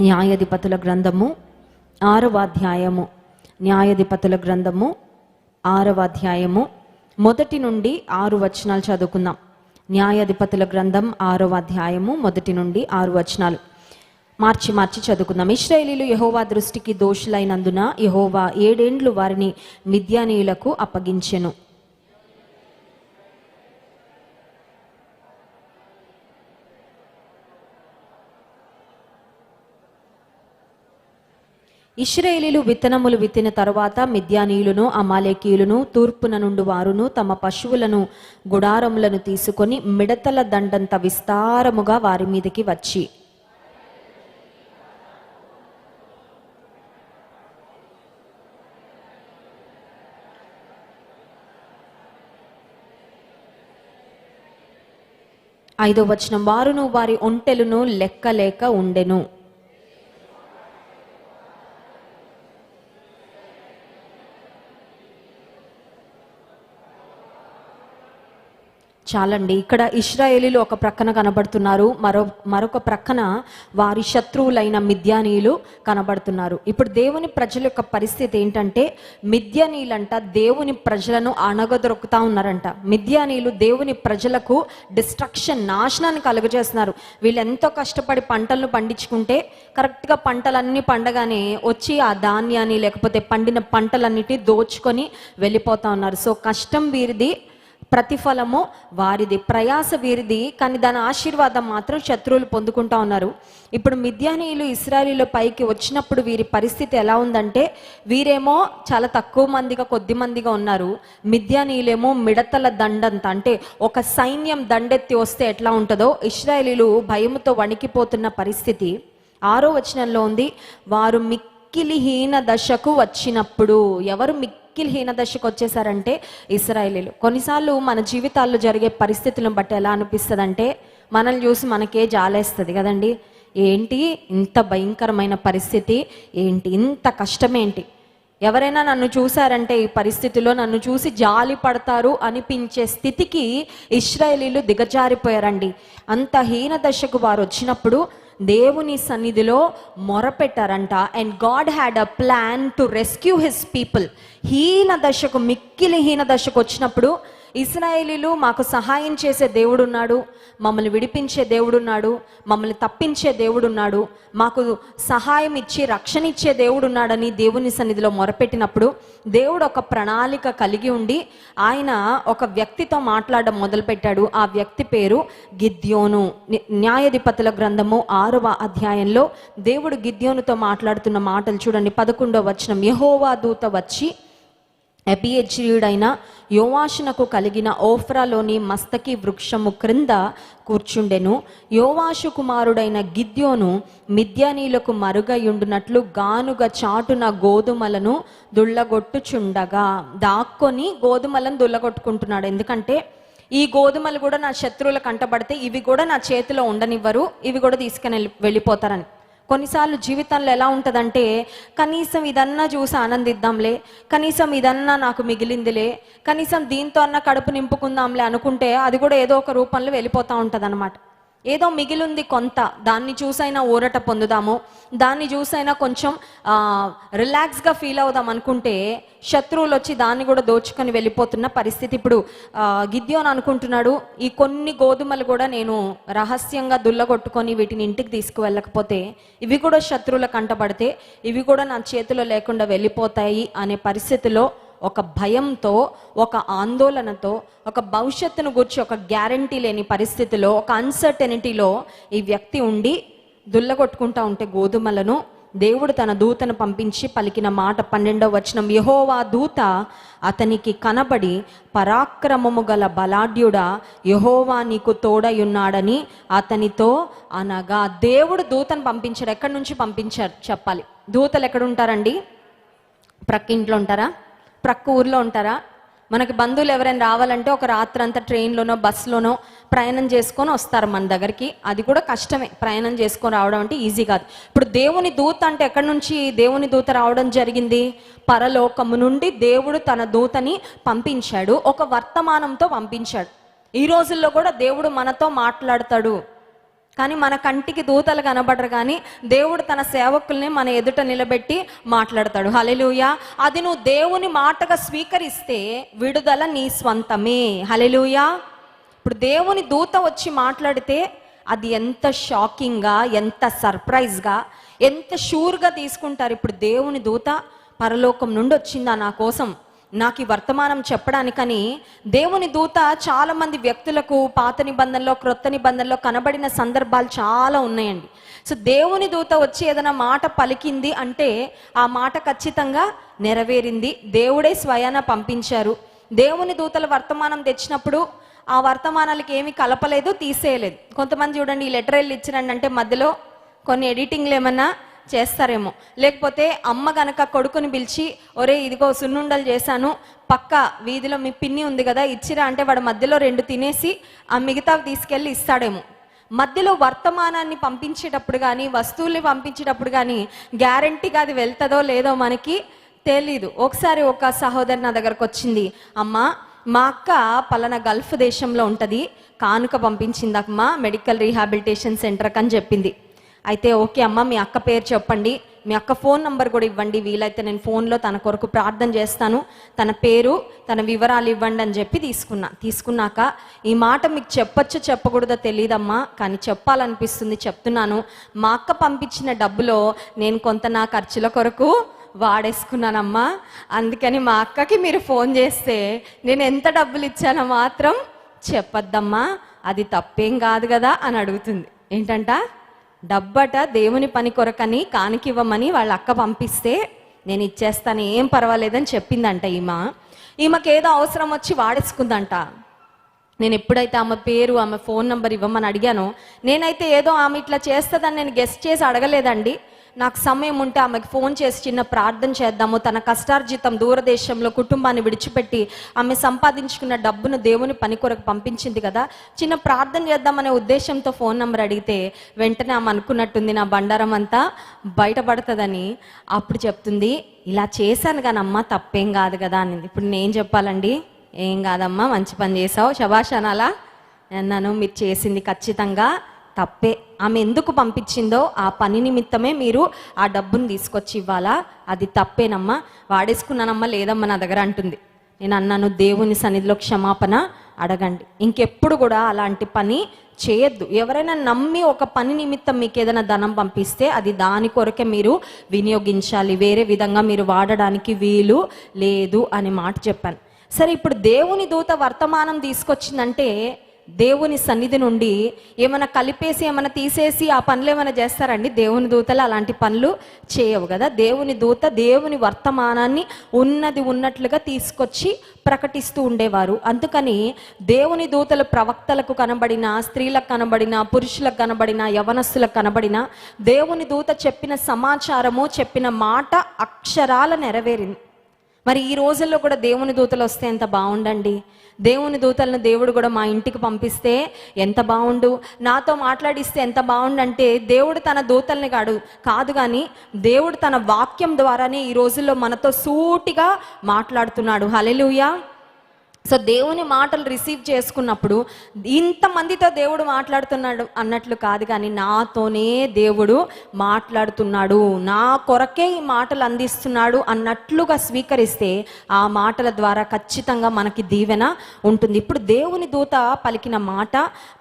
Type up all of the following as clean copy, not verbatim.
న్యాయాధిపతుల గ్రంథము 6వ అధ్యాయము. న్యాయాధిపతుల గ్రంథము 6వ అధ్యాయము 1 నుండి 6 వచనాలు చదువుకుందాం. న్యాయాధిపతుల గ్రంథం 6వ అధ్యాయము 1 నుండి 6 వచనాలు మార్చి చదువుకుందాం. ఇశ్రాయేలీయులు యెహోవా దృష్టికి దోషులైనందున యెహోవా 7 ఏండ్లు వారిని మిద్యానీయులకు అప్పగించెను. ఇశ్రాయేలీయులు విత్తనములు విత్తిన తరువాత మిద్యానీయులను అమాలేకీయులను తూర్పున నుండి వారును తమ పశువులను గుడారములను తీసుకొని మిడతల దండంత విస్తారముగా వారి మీదకి వచ్చి ఐదో వచనం, వారును వారి ఒంటెలను లెక్కలేక ఉండెను. చాలండి. ఇక్కడ ఇశ్రాయేలీయులు ఒక ప్రక్కన కనబడుతున్నారు, మరొక ప్రక్కన వారి శత్రువులైన మిద్యానీయులు కనబడుతున్నారు. ఇప్పుడు దేవుని ప్రజల యొక్క పరిస్థితి ఏంటంటే, మిద్యానీయులంట దేవుని ప్రజలను అణగదొరుకుతా ఉన్నారంట. మిద్యానీయులు దేవుని ప్రజలకు డిస్ట్రక్షన్, నాశనాన్ని కలుగజేస్తున్నారు. వీళ్ళు ఎంతో కష్టపడి పంటలను పండించుకుంటే కరెక్ట్గా పంటలన్నీ పండగానే వచ్చి ఆ ధాన్యాన్ని లేకపోతే పండిన పంటలన్నిటి దోచుకొని వెళ్ళిపోతా ఉన్నారు. సో కష్టం వీరిది, ప్రతిఫలము వారిది, ప్రయాస వీరిది, కానీ దాని ఆశీర్వాదం మాత్రం శత్రువులు పొందుకుంటా ఉన్నారు. ఇప్పుడు మిద్యానీయులు ఇశ్రాయేలీయుల పైకి వచ్చినప్పుడు వీరి పరిస్థితి ఎలా ఉందంటే, వీరేమో చాలా తక్కువ మందిగా, కొద్ది మందిగా ఉన్నారు. మిద్యానీయులేమో మిడతల దండంత, అంటే ఒక సైన్యం దండెత్తి వస్తే ఎట్లా ఉంటుందో ఇశ్రాయేలీయులు భయముతో వణికిపోతున్న పరిస్థితి. 6వ వచనంలో ఉంది, వారు మిక్కిలి హీన దశకు వచ్చినప్పుడు. ఎవరు మిక్కిలి హీన దశకు వచ్చేసారంటే ఇశ్రాయేలీయులు. కొన్నిసార్లు మన జీవితాల్లో జరిగే పరిస్థితులను బట్టి ఎలా అనిపిస్తుంది అంటే, మనల్ని చూసి మనకే జాలేస్తుంది కదండి. ఏంటి ఇంత భయంకరమైన పరిస్థితి, ఏంటి ఇంత కష్టమేంటి, ఎవరైనా నన్ను చూసారంటే ఈ పరిస్థితిలో నన్ను చూసి జాలి పడతారు అనిపించే స్థితికి ఇశ్రాయేలీయులు దిగజారిపోయారండి. అంత హీన దశకు వారు వచ్చినప్పుడు దేవుని సన్నిధిలో మొరపెట్టారంట. And God had a plan to rescue his people. హీన దశకు, మిక్కిలి హీన దశకు వచ్చినప్పుడు ఇశ్రాయేలీయులు, మాకు సహాయం చేసే దేవుడున్నాడు, మమ్మల్ని విడిపించే దేవుడున్నాడు, మమ్మల్ని తప్పించే దేవుడున్నాడు, మాకు సహాయం ఇచ్చి రక్షణ ఇచ్చే దేవుడున్నాడని దేవుని సన్నిధిలో మొరపెట్టినప్పుడు దేవుడు ఒక ప్రణాళిక కలిగి ఉండి ఆయన ఒక వ్యక్తితో మాట్లాడడం మొదలుపెట్టాడు. ఆ వ్యక్తి పేరు గిద్యోను. న్యాయాధిపతుల గ్రంథము 6వ అధ్యాయంలో దేవుడు గిద్యోనుతో మాట్లాడుతున్న మాటలు చూడండి. 11వ వచనం, యెహోవా దూత వచ్చి అబీయెజ్రీయుడైన యోవాషునకు కలిగిన ఓఫ్రాలోని మస్తకి వృక్షము క్రింద కూర్చుండెను. యోవాషు కుమారుడైన గిద్యోను మిద్యానీయులకు మరుగయుండునట్లు గానుగ చాటున గోధుమలను దుళ్ళగొట్టుచుండగా, దాక్కొని గోధుమలను దుళ్ళగొట్టుకుంటున్నాడు. ఎందుకంటే ఈ గోధుమలు కూడా నా శత్రువుల కంటబడితే ఇవి కూడా నా చేతిలో ఉండనివ్వరు, ఇవి కూడా తీసుకుని వెళ్ళిపోతారని. కొన్నిసార్లు జీవితంలో ఎలా ఉంటుందంటే, కనీసం ఇదన్నా చూసి ఆనందిద్దాంలే, కనీసం ఇదన్నా నాకు మిగిలిందిలే, కనీసం దీంతో అన్న కడుపు నింపుకుందాంలే అనుకుంటే అది కూడా ఏదో ఒక రూపంలో వెళ్ళిపోతూ ఉంటుంది అనమాట. ఏదో మిగిలింది కొంత, దాన్ని చూసైనా ఊరట పొందుదాము, దాన్ని చూసైనా కొంచెం రిలాక్స్గా ఫీల్ అవుదాం అనుకుంటే శత్రువులు వచ్చి దాన్ని కూడా దోచుకొని వెళ్ళిపోతున్న పరిస్థితి. ఇప్పుడు గిద్యోను అనుకుంటున్నాడు, ఈ కొన్ని గోధుమలు కూడా నేను రహస్యంగా దుల్లగొట్టుకొని వీటిని ఇంటికి తీసుకువెళ్ళకపోతే ఇవి కూడా శత్రువుల కంటబడితే ఇవి కూడా నా చేతిలో లేకుండా వెళ్ళిపోతాయి అనే పరిస్థితిలో, ఒక భయంతో, ఒక ఆందోళనతో, ఒక భవిష్యత్తును గురించి ఒక గ్యారంటీ లేని పరిస్థితిలో, ఒక అన్సర్టెనిటీలో ఈ వ్యక్తి ఉండి దుల్లగొట్టుకుంటా ఉంటే గోధుమలను దేవుడు తన దూతను పంపించి పలికిన మాట 12వ వచనం, యెహోవా దూత అతనికి కనబడి, పరాక్రమము గల బలాఢ్యుడా, యెహోవా నీకు తోడయున్నాడని అతనితో అనగా. దేవుడు దూతను పంపించాడు. ఎక్కడి నుంచి పంపించాడు చెప్పాలి. దూతలు ఎక్కడ ఉంటారండి? ప్రక్క ఇంట్లో ఉంటారా? ప్రక్క ఊర్లో ఉంటారా? మనకి బంధువులు ఎవరైనా రావాలంటే ఒక రాత్రంతా ట్రైన్లోనో బస్సులోనో ప్రయాణం చేసుకొని వస్తారు మన దగ్గరికి. అది కూడా కష్టమే, ప్రయాణం చేసుకొని రావడం అంటే ఈజీ కాదు. ఇప్పుడు దేవుని దూత అంటే ఎక్కడి నుంచి దేవుని దూత రావడం జరిగింది? పరలోకము నుండి దేవుడు తన దూతని పంపించాడు, ఒక వర్తమానంతో పంపించాడు. ఈ రోజుల్లో కూడా దేవుడు మనతో మాట్లాడతాడు. కానీ మన కంటికి దూతలు కనబడరు, కానీ దేవుడు తన సేవకుల్ని మన ఎదుట నిలబెట్టి మాట్లాడతాడు. హల్లెలూయా. అది నువ్వు దేవుని మాటగా స్వీకరిస్తే విడుదల నీ స్వంతమే. హల్లెలూయా. ఇప్పుడు దేవుని దూత వచ్చి మాట్లాడితే అది ఎంత షాకింగ్గా, ఎంత సర్ప్రైజ్గా, ఎంత షూర్గా తీసుకుంటారు. ఇప్పుడు దేవుని దూత పరలోకం నుండి వచ్చిందా నా కోసం, నాకు ఈ వర్తమానం చెప్పడానికని దేవుని దూత చాలా మంది వ్యక్తులకు పాత నిబంధనలో, క్రొత్త నిబంధనలో కనబడిన సందర్భాలు చాలా ఉన్నాయండి. సో దేవుని దూత వచ్చి ఏదైనా మాట పలికింది అంటే ఆ మాట ఖచ్చితంగా నెరవేరింది. దేవుడే స్వయాన పంపించారు. దేవుని దూతల వర్తమానం తెచ్చినప్పుడు ఆ వర్తమానాలకి ఏమి కలపలేదు, తీసేయలేదు. కొంతమంది చూడండి, ఈ లెటర్ వెళ్ళి ఇచ్చిరండి అంటే మధ్యలో కొన్ని ఎడిటింగ్లు ఏమన్నా చేస్తారేమో, లేకపోతే అమ్మ గనక కొడుకుని పిలిచి, ఒరే ఇదిగో సున్నుండలు చేశాను, పక్క వీధిలో మీ పిన్ని ఉంది కదా ఇచ్చిరా అంటే వాడు మధ్యలో 2 తినేసి ఆ మిగతావి తీసుకెళ్ళి ఇస్తాడేమో. మధ్యలో వర్తమానాన్ని పంపించేటప్పుడు కానీ, వస్తువుల్ని పంపించేటప్పుడు కానీ గ్యారంటీగా అది వెళ్తుందో లేదో మనకి తెలీదు. ఒకసారి ఒక సహోదరి నా దగ్గరకు వచ్చింది, అమ్మ మా అక్క పలానా గల్ఫ్ దేశంలో ఉంటుంది, కానుక పంపించింది అమ్మ మెడికల్ రీహాబిలిటేషన్ సెంటర్కి అని చెప్పింది. అయితే ఓకే అమ్మ, మీ అక్క పేరు చెప్పండి, మీ అక్క ఫోన్ నంబర్ కూడా ఇవ్వండి, వీలైతే నేను ఫోన్లో తన కొరకు ప్రార్థన చేస్తాను, తన పేరు తన వివరాలు ఇవ్వండి అని చెప్పి తీసుకున్నాక ఈ మాట మీకు చెప్పొచ్చో చెప్పకూడదో తెలియదమ్మా, కానీ చెప్పాలనిపిస్తుంది చెప్తున్నాను. మా అక్క పంపించిన డబ్బులో నేను కొంత నా ఖర్చుల కొరకు వాడేసుకున్నానమ్మా, అందుకని మా అక్కకి మీరు ఫోన్ చేస్తే నేను ఎంత డబ్బులు ఇచ్చానో మాత్రం చెప్పొద్దమ్మా, అది తప్పేం కాదు కదా అని అడుగుతుంది. ఏంటంట, డబ్బట దేవుని పని కొరకని కానుకివ్వమని వాళ్ళ అక్క పంపిస్తే నేను ఇచ్చేస్తాను, ఏం పర్వాలేదని చెప్పిందంట. ఈమెకి ఏదో అవసరం వచ్చి వాడేసుకుందంట. నేను ఎప్పుడైతే ఆమె పేరు ఆమె ఫోన్ నంబర్ ఇవ్వమని అడిగానో, నేనైతే ఏదో ఆమె ఇట్లా చేస్తుందని నేను గెస్ట్ చేసి అడగలేదండి. నాకు సమయం ఉంటే ఆమెకు ఫోన్ చేసి చిన్న ప్రార్థన చేద్దాము, తన కష్టార్జితం దూరదేశంలో కుటుంబాన్ని విడిచిపెట్టి ఆమె సంపాదించుకున్న డబ్బును దేవుని పని కొరకు పంపించింది కదా, చిన్న ప్రార్థన చేద్దామనే ఉద్దేశంతో ఫోన్ నెంబర్ అడిగితే వెంటనే ఆమె అనుకున్నట్టుంది నా బండారం అంతా బయటపడుతుందని. అప్పుడు చెప్తుంది, ఇలా చేశాను కానమ్మా తప్పేం కాదు కదా అనింది. ఇప్పుడు నేను చెప్పాలండి, ఏం కాదమ్మా మంచి పని చేసావు శభాష్ అనాలా అన్నాను. మీరు చేసింది ఖచ్చితంగా తప్పే. ఆమె ఎందుకు పంపించిందో ఆ పని నిమిత్తమే మీరు ఆ డబ్బును తీసుకొచ్చి ఇవ్వాలా, అది తప్పేనమ్మా, వాడేసుకున్నానమ్మా లేదమ్మా నా దగ్గర అంటుంది. నేను అన్నాను, దేవుని సన్నిధిలో క్షమాపణ అడగండి, ఇంకెప్పుడు కూడా అలాంటి పని చేయొద్దు. ఎవరైనా నమ్మి ఒక పని నిమిత్తం మీకు ఏదైనా ధనం పంపిస్తే అది దాని కొరకే మీరు వినియోగించాలి, వేరే విధంగా మీరు వాడడానికి వీలు లేదు అని మాట చెప్పాను. సరే, ఇప్పుడు దేవుని దూత వర్తమానం తీసుకొచ్చిందంటే దేవుని సన్నిధి నుండి ఏమైనా కలిపేసి ఏమైనా తీసేసి ఆ పనులు ఏమైనా చేస్తారండి? దేవుని దూతలు అలాంటి పనులు చేయవు కదా. దేవుని దూత దేవుని వర్తమానాన్ని ఉన్నది ఉన్నట్లుగా తీసుకొచ్చి ప్రకటిస్తూ ఉండేవారు. అందుకని దేవుని దూతలు ప్రవక్తలకు కనబడిన, స్త్రీలకు కనబడిన, పురుషులకు కనబడిన, యవనస్తులకు కనబడిన దేవుని దూత చెప్పిన సమాచారము, చెప్పిన మాట అక్షరాల నెరవేరింది. మరి ఈ రోజుల్లో కూడా దేవుని దూతలు వస్తే ఎంత బాగుండండి. దేవుని దూతలను దేవుడు కూడా మా ఇంటికి పంపిస్తే ఎంత బాగుండు, నాతో మాట్లాడిస్తే ఎంత బాగుండంటే, దేవుడు తన దూతల్ని కాదు కానీ దేవుడు తన వాక్యం ద్వారానే ఈ రోజుల్లో మనతో సూటిగా మాట్లాడుతున్నాడు. హల్లెలూయా. సో దేవుని మాటలు రిసీవ్ చేసుకున్నప్పుడు ఇంతమందితో దేవుడు మాట్లాడుతున్నాడు అన్నట్లు కాదు, కానీ నాతోనే దేవుడు మాట్లాడుతున్నాడు, నా కొరకే ఈ మాటలు అందిస్తున్నాడు అన్నట్లుగా స్వీకరిస్తే ఆ మాటల ద్వారా ఖచ్చితంగా మనకి దీవెన ఉంటుంది. ఇప్పుడు దేవుని దూత పలికిన మాట,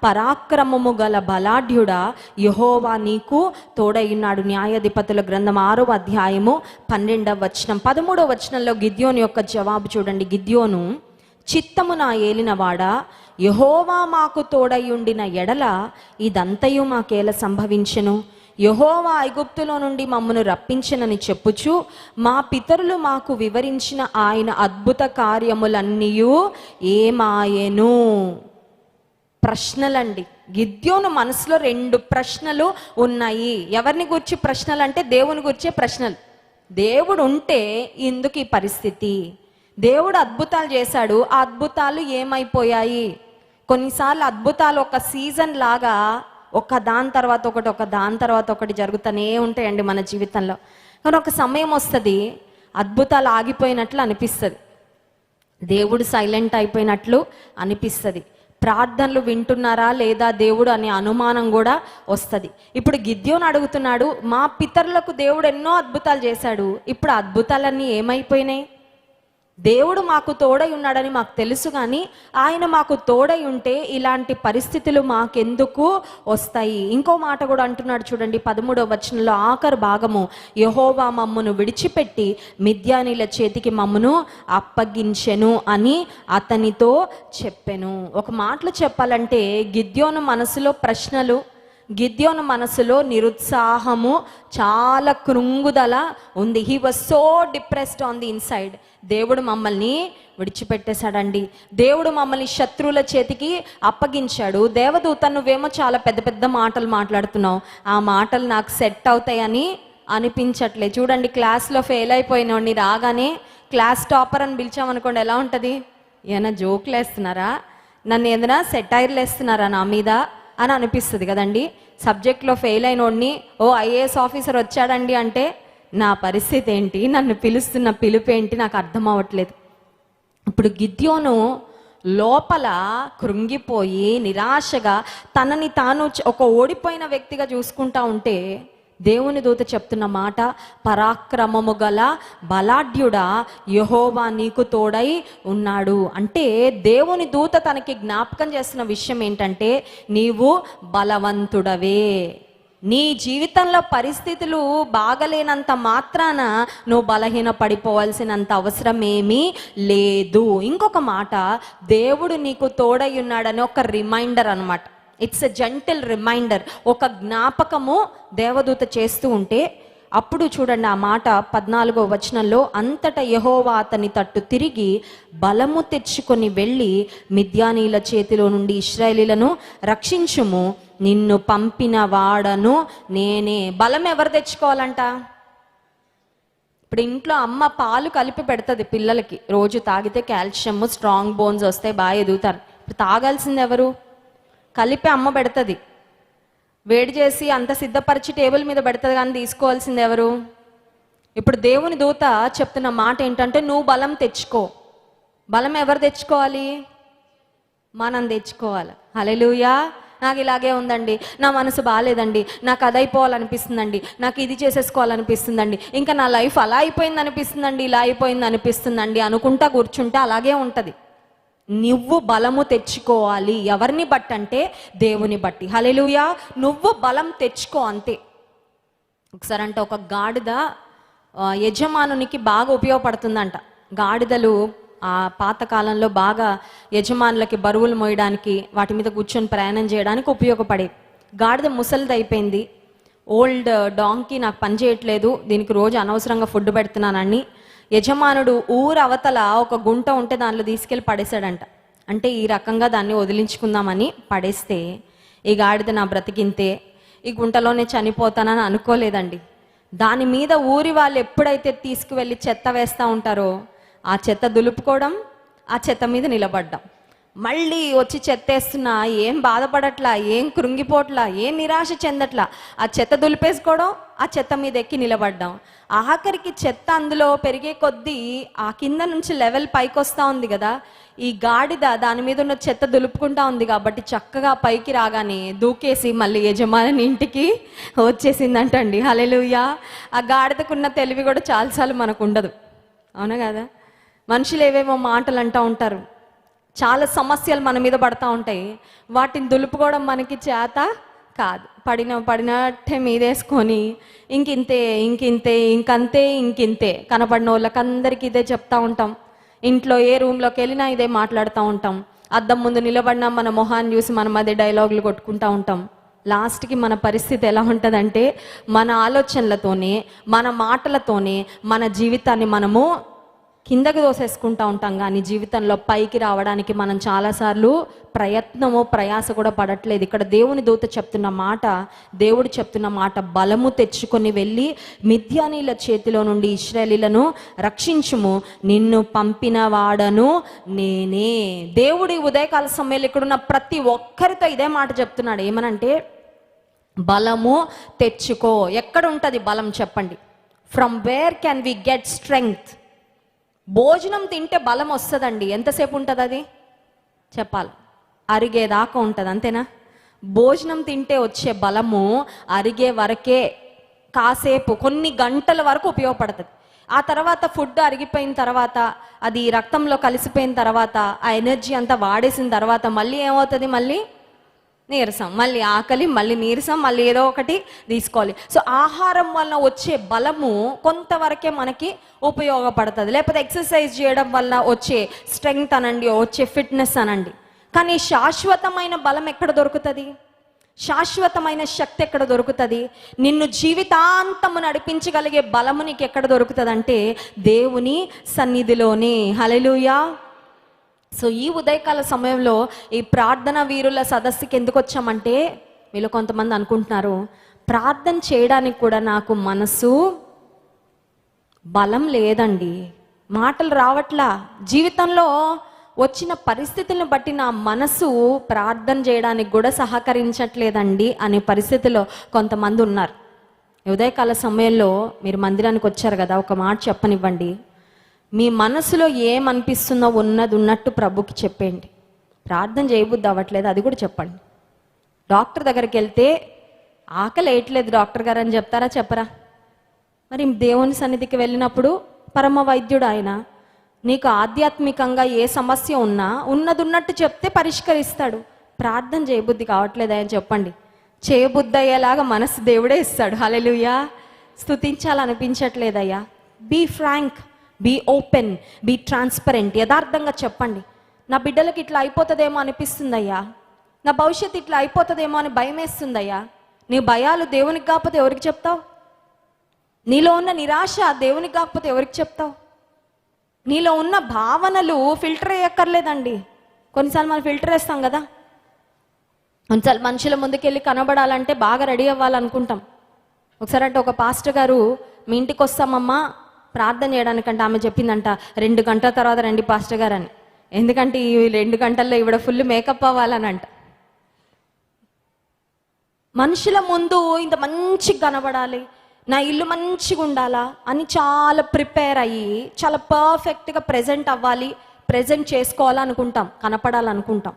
పరాక్రమము గల బలాఢ్యుడా యెహోవా నీకు తోడైనాడు. న్యాయాధిపతుల గ్రంథం 6వ అధ్యాయము 12వ వచనం. 13వ వచనంలో గిద్యోను యొక్క జవాబు చూడండి. గిద్యోను, చిత్తము నా ఏలినవాడా, యెహోవా మాకు తోడయుండిన ఎడల ఇదంతయు మాకేల సంభవించెను. యెహోవా ఐగుప్తులో నుండి మమ్మను రప్పించినని చెప్పుచు మా పితరులు మాకు వివరించిన ఆయన అద్భుత కార్యములన్నీయు ఏమాయెను. ప్రశ్నలండి. గిద్యోను మనసులో 2 ప్రశ్నలు ఉన్నాయి. ఎవరిని గురించి ప్రశ్నలు అంటే దేవుని గురించే ప్రశ్నలు. దేవుడు ఉంటే ఎందుకు ఈ పరిస్థితి? దేవుడు అద్భుతాలు చేశాడు, ఆ అద్భుతాలు ఏమైపోయాయి? కొన్నిసార్లు అద్భుతాలు ఒక సీజన్ లాగా ఒక దాని తర్వాత ఒకటి, ఒక దాని తర్వాత ఒకటి జరుగుతూనే ఉంటాయండి మన జీవితంలో. కానీ ఒక సమయం వస్తుంది, అద్భుతాలు ఆగిపోయినట్లు అనిపిస్తుంది, దేవుడు సైలెంట్ అయిపోయినట్లు అనిపిస్తుంది, ప్రార్థనలు వింటున్నారా లేదా దేవుడు అనే అనుమానం కూడా వస్తుంది. ఇప్పుడు గిద్యోను అడుగుతున్నాడు, మా పితరులకు దేవుడు ఎన్నో అద్భుతాలు చేశాడు, ఇప్పుడు అద్భుతాలన్నీ ఏమైపోయినాయి? దేవుడు మాకు తోడై ఉన్నాడని మాకు తెలుసు, కానీ ఆయన మాకు తోడై ఉంటే ఇలాంటి పరిస్థితులు మాకెందుకు వస్తాయి? ఇంకో మాట కూడా అంటున్నాడు చూడండి, 13వ వచనంలో ఆఖరు భాగము, యెహోవా మమ్మును విడిచిపెట్టి మిద్యానీల చేతికి మమ్మును అప్పగించెను అని అతనితో చెప్పెను. ఒక మాటలో చెప్పాలంటే గిద్యోను మనసులో ప్రశ్నలు, గిద్యోను మనసులో నిరుత్సాహము, చాలా కృంగుదల ఉంది. He was so depressed on the inside. దేవుడు మమ్మల్ని విడిచిపెట్టేశాడండి, దేవుడు మమ్మల్ని శత్రువుల చేతికి అప్పగించాడు. దేవదూత నువ్వేమో చాలా పెద్ద పెద్ద మాటలు మాట్లాడుతున్నావు, ఆ మాటలు నాకు సెట్ అవుతాయని అనిపించట్లే. చూడండి, క్లాస్లో ఫెయిల్ అయిపోయినోడిని రాగానే క్లాస్ టాపర్ అని పిలిచామనుకోండి, ఎలా ఉంటుంది? ఏమైనా జోకులు వేస్తున్నారా, నన్ను ఏదైనా సెటైర్లు వేస్తున్నారా నా మీద అని అనిపిస్తుంది కదండి. సబ్జెక్ట్లో ఫెయిల్ అయినోడిని ఓ ఐఏఎస్ ఆఫీసర్ వచ్చాడండి అంటే నా పరిస్థితి ఏంటి, నన్ను పిలుస్తున్న పిలుపు ఏంటి నాకు అర్థం అవ్వట్లేదు. ఇప్పుడు గిద్యోను లోపల కృంగిపోయి నిరాశగా తనని తాను ఒక ఓడిపోయిన వ్యక్తిగా చూసుకుంటా ఉంటే దేవుని దూత చెప్తున్న మాట, పరాక్రమము గల బలాఢ్యుడా యెహోవా నీకు తోడై ఉన్నాడు. అంటే దేవుని దూత తనకి జ్ఞాపకం చేస్తున్న విషయం ఏంటంటే, నీవు బలవంతుడవే. నీ జీవితంలో పరిస్థితులు బాగలేనంత మాత్రాన నువ్వు బలహీన పడిపోవాల్సినంత అవసరం ఏమీ లేదు. ఇంకొక మాట, దేవుడు నీకు తోడై ఉన్నాడని ఒక రిమైండర్ అనమాట. ఇట్స్ ఎ జెంటిల్ రిమైండర్, ఒక జ్ఞాపకము దేవదూత చేస్తూ ఉంటే అప్పుడు చూడండి ఆ మాట 14వ వచనంలో, అంతటా యెహోవా అతని తట్టు తిరిగి బలము తెచ్చుకొని వెళ్ళి మిద్యానీల చేతిలో నుండి ఇశ్రాయేలీలను రక్షించుము, నిన్ను పంపిన వాడను నేనే. బలం ఎవరు తెచ్చుకోవాలంట? ఇప్పుడు ఇంట్లో అమ్మ పాలు కలిపి పెడుతుంది పిల్లలకి, రోజు తాగితే కాల్షియం స్ట్రాంగ్ బోన్స్ వస్తాయి, బాగా ఎదుగుతారు. ఇప్పుడు తాగాల్సింది ఎవరు? కలిపి అమ్మ పెడుతుంది, వేడి చేసి అంత సిద్ధపరిచి టేబుల్ మీద పెడుతుంది, కానీ తీసుకోవాల్సింది ఎవరు? ఇప్పుడు దేవుని దూత చెప్తున్న మాట ఏంటంటే, నువ్వు బలం తెచ్చుకో. బలం ఎవరు తెచ్చుకోవాలి? మనం తెచ్చుకోవాలి. హల్లెలూయా. నాకు ఇలాగే ఉందండి, నా మనసు బాగాలేదండి, నాకు అది అయిపోవాలనిపిస్తుందండి, నాకు ఇది చేసేసుకోవాలనిపిస్తుందండి, ఇంకా నా లైఫ్ అలా అయిపోయింది అనిపిస్తుందండి, ఇలా అయిపోయింది అనిపిస్తుందండి అనుకుంటా కూర్చుంటే అలాగే ఉంటుంది. నువ్వు బలము తెచ్చుకోవాలి. ఎవరిని బట్టి అంటే దేవుని బట్టి. హల్లెలూయా. నువ్వు బలం తెచ్చుకో అంతే. ఒకసారి అంటే ఒక గాడిద యజమానునికి బాగా ఉపయోగపడుతుందంట. గాడిదలు ఆ పాతకాలంలో బాగా యజమానులకి బరువులు మోయడానికి, వాటి మీద కూర్చొని ప్రయాణం చేయడానికి ఉపయోగపడే. గాడిద ముసలిది అయిపోయింది, ఓల్డ్ డాంకీ నాకు పని చేయట్లేదు, దీనికి రోజు అనవసరంగా ఫుడ్ పెడుతున్నానని యజమానుడు ఊరు అవతల ఒక గుంట ఉంటే దానిలో తీసుకెళ్ళి పడేశాడంట. అంటే ఈ రకంగా దాన్ని వదిలించుకుందామని పడేస్తే, ఈ గాడిద నా బ్రతికింతే, ఈ గుంటలోనే చనిపోతానని అనుకోలేదండి. దాని మీద ఊరి వాళ్ళు ఎప్పుడైతే తీసుకువెళ్ళి చెత్త వేస్తూ ఉంటారో ఆ చెత్త దులుపుకోవడం, ఆ చెత్త మీద నిలబడ్డం, మళ్ళీ వచ్చి చెత్తేస్తున్నా ఏం బాధపడట్లా, ఏం కృంగిపోట్లా, ఏం నిరాశ చెందట్లా, ఆ చెత్త దులిపేసుకోవడం, ఆ చెత్త మీద ఎక్కి నిలబడ్డాం. ఆఖరికి చెత్త అందులో పెరిగే కొద్దీ ఆ కింద నుంచి లెవెల్ పైకి వస్తూ ఉంది కదా, ఈ గాడిద దాని మీద ఉన్న చెత్త దులుపుకుంటా ఉంది కాబట్టి చక్కగా పైకి రాగానే దూకేసి మళ్ళీ యజమాని ఇంటికి వచ్చేసిందంటండి. హల్లెలూయా. ఆ గాడిదకున్న తెలివి కూడా చాలాసార్లు మనకు ఉండదు, అవునా కదా? మనుషులు ఏవేమో మాటలు అంటూ ఉంటారు, చాలా సమస్యలు మన మీద పడతా ఉంటాయి, వాటిని దులుపుకోవడం మనకి చేత కాదు. పడినట్టే మీదేసుకొని ఇంకింతే ఇంకింతే కనపడిన వాళ్ళకందరికీ ఇదే చెప్తా ఉంటాం. ఇంట్లో ఏ రూమ్లోకి వెళ్ళినా ఇదే మాట్లాడుతూ ఉంటాం. అద్దం ముందు నిలబడినా మన మొహాన్ని చూసి మనం అదే డైలాగులు కొట్టుకుంటూ ఉంటాం. లాస్ట్కి మన పరిస్థితి ఎలా ఉంటుందంటే, మన ఆలోచనలతోనే మన మాటలతోనే మన జీవితాన్ని మనము కిందకి దోసేసుకుంటూ ఉంటాం, కానీ జీవితంలో పైకి రావడానికి మనం చాలాసార్లు ప్రయాస కూడా పడట్లేదు. ఇక్కడ దేవుని దూత చెప్తున్న మాట, దేవుడు చెప్తున్న మాట, బలము తెచ్చుకొని వెళ్ళి మిద్యానీల చేతిలో నుండి ఇశ్రాయేలీలను రక్షించుము, నిన్ను పంపిన వాడను నేనే. దేవుడి ఉదయకాల సమయంలో ఇక్కడున్న ప్రతి ఒక్కరితో ఇదే మాట చెప్తున్నాడు. ఏమనంటే, బలము తెచ్చుకో. ఎక్కడ ఉంటుంది బలం చెప్పండి? From where can we get strength? భోజనం తింటే బలం వస్తుందండి. ఎంతసేపు ఉంటుంది అది చెప్పాలి? అరిగేదాకా ఉంటుంది, అంతేనా? భోజనం తింటే వచ్చే బలము అరిగే వరకే, కాసేపు కొన్ని గంటల వరకు ఉపయోగపడుతుంది. ఆ తర్వాత ఫుడ్ అరిగిపోయిన తర్వాత, అది రక్తంలో కలిసిపోయిన తర్వాత, ఆ ఎనర్జీ అంతా వాడేసిన తర్వాత మళ్ళీ ఏమవుతుంది? మళ్ళీ నీరసం, మళ్ళీ ఆకలి, మళ్ళీ నీరసం, మళ్ళీ ఏదో ఒకటి తీసుకోవాలి. సో ఆహారం వల్ల వచ్చే బలము కొంతవరకే మనకి ఉపయోగపడుతుంది. లేకపోతే ఎక్సర్సైజ్ చేయడం వల్ల వచ్చే స్ట్రెంగ్త్ అనండి, వచ్చే ఫిట్నెస్ అనండి. కానీ శాశ్వతమైన బలం ఎక్కడ దొరుకుతుంది? శాశ్వతమైన శక్తి ఎక్కడ దొరుకుతుంది? నిన్ను జీవితాంతము నడిపించగలిగే బలము నీకు ఎక్కడ దొరుకుతుంది అంటే దేవుని సన్నిధిలోనే. హల్లెలూయా. సో ఈ ఉదయకాల సమయంలో ఈ ప్రార్థన వీరుల సదస్సుకి ఎందుకు వచ్చామంటే, మీలో కొంతమంది అనుకుంటున్నారు ప్రార్థన చేయడానికి కూడా నాకు మనసు బలం లేదండి, మాటలు రావట్లా, జీవితంలో వచ్చిన పరిస్థితులను బట్టి నా మనసు ప్రార్థన చేయడానికి కూడా సహకరించట్లేదండి అనే పరిస్థితిలో కొంతమంది ఉన్నారు. ఉదయకాల సమయంలో మీరు మందిరానికి వచ్చారు కదా, ఒక మాట చెప్పనివ్వండి. మీ మనసులో ఏమనిపిస్తుందో ఉన్నట్టు ప్రభుకి చెప్పండి. ప్రార్థన చేయబుద్ధి అవ్వట్లేదు, అది కూడా చెప్పండి. డాక్టర్ దగ్గరికి వెళ్తే ఆకలి వేయట్లేదు డాక్టర్ గారు అని చెప్తారా? చెప్పరా? మరి దేవుని సన్నిధికి వెళ్ళినప్పుడు పరమ వైద్యుడు ఆయన, నీకు ఆధ్యాత్మికంగా ఏ సమస్య ఉన్నా ఉన్నట్టు చెప్తే పరిష్కరిస్తాడు. ప్రార్థన చేయబుద్ధి కావట్లేదా అని చెప్పండి. చేయబుద్ధి అయ్యేలాగా మనసు దేవుడే ఇస్తాడు. హల్లెలూయా. స్తుతించాలనిపించట్లేదయ్యా, be frank, be open, be transparent. యథార్థంగా చెప్పండి. నా బిడ్డలకి ఇట్లా అయిపోతుందేమో అనిపిస్తుందయ్యా, నా భవిష్యత్తు ఇట్లా అయిపోతుందేమో అని భయం వేస్తుందయ్యా. నీ భయాలు దేవునికి కాకపోతే ఎవరికి చెప్తావు? నీలో ఉన్న నిరాశ దేవునికి కాకపోతే ఎవరికి చెప్తావు? నీలో ఉన్న భావనలు ఫిల్టర్ అయ్యక్కర్లేదండి. కొన్నిసార్లు మనం ఫిల్టర్ వేస్తాం కదా. కొన్నిసార్లు మనుషుల ముందుకెళ్ళి కనబడాలంటే బాగా రెడీ అవ్వాలనుకుంటాం. ఒకసారి అంటే ఒక పాస్టర్ గారు, మీ ఇంటికి వస్తామమ్మా ప్రార్థన చేయడానికంటే, ఆమె చెప్పిందంట 2 గంటల తర్వాత రండి పాస్టర్ గారు అని. ఎందుకంటే ఈ 2 గంటల్లో ఇవిడ ఫుల్ మేకప్ అవ్వాలనంట. మనుషుల ముందు ఇంత మంచిగా కనబడాలి, నా ఇల్లు మంచిగా ఉండాలా అని చాలా ప్రిపేర్ అయ్యి చాలా పర్ఫెక్ట్గా ప్రజెంట్ అవ్వాలి, ప్రజెంట్ చేసుకోవాలనుకుంటాం, కనపడాలనుకుంటాం.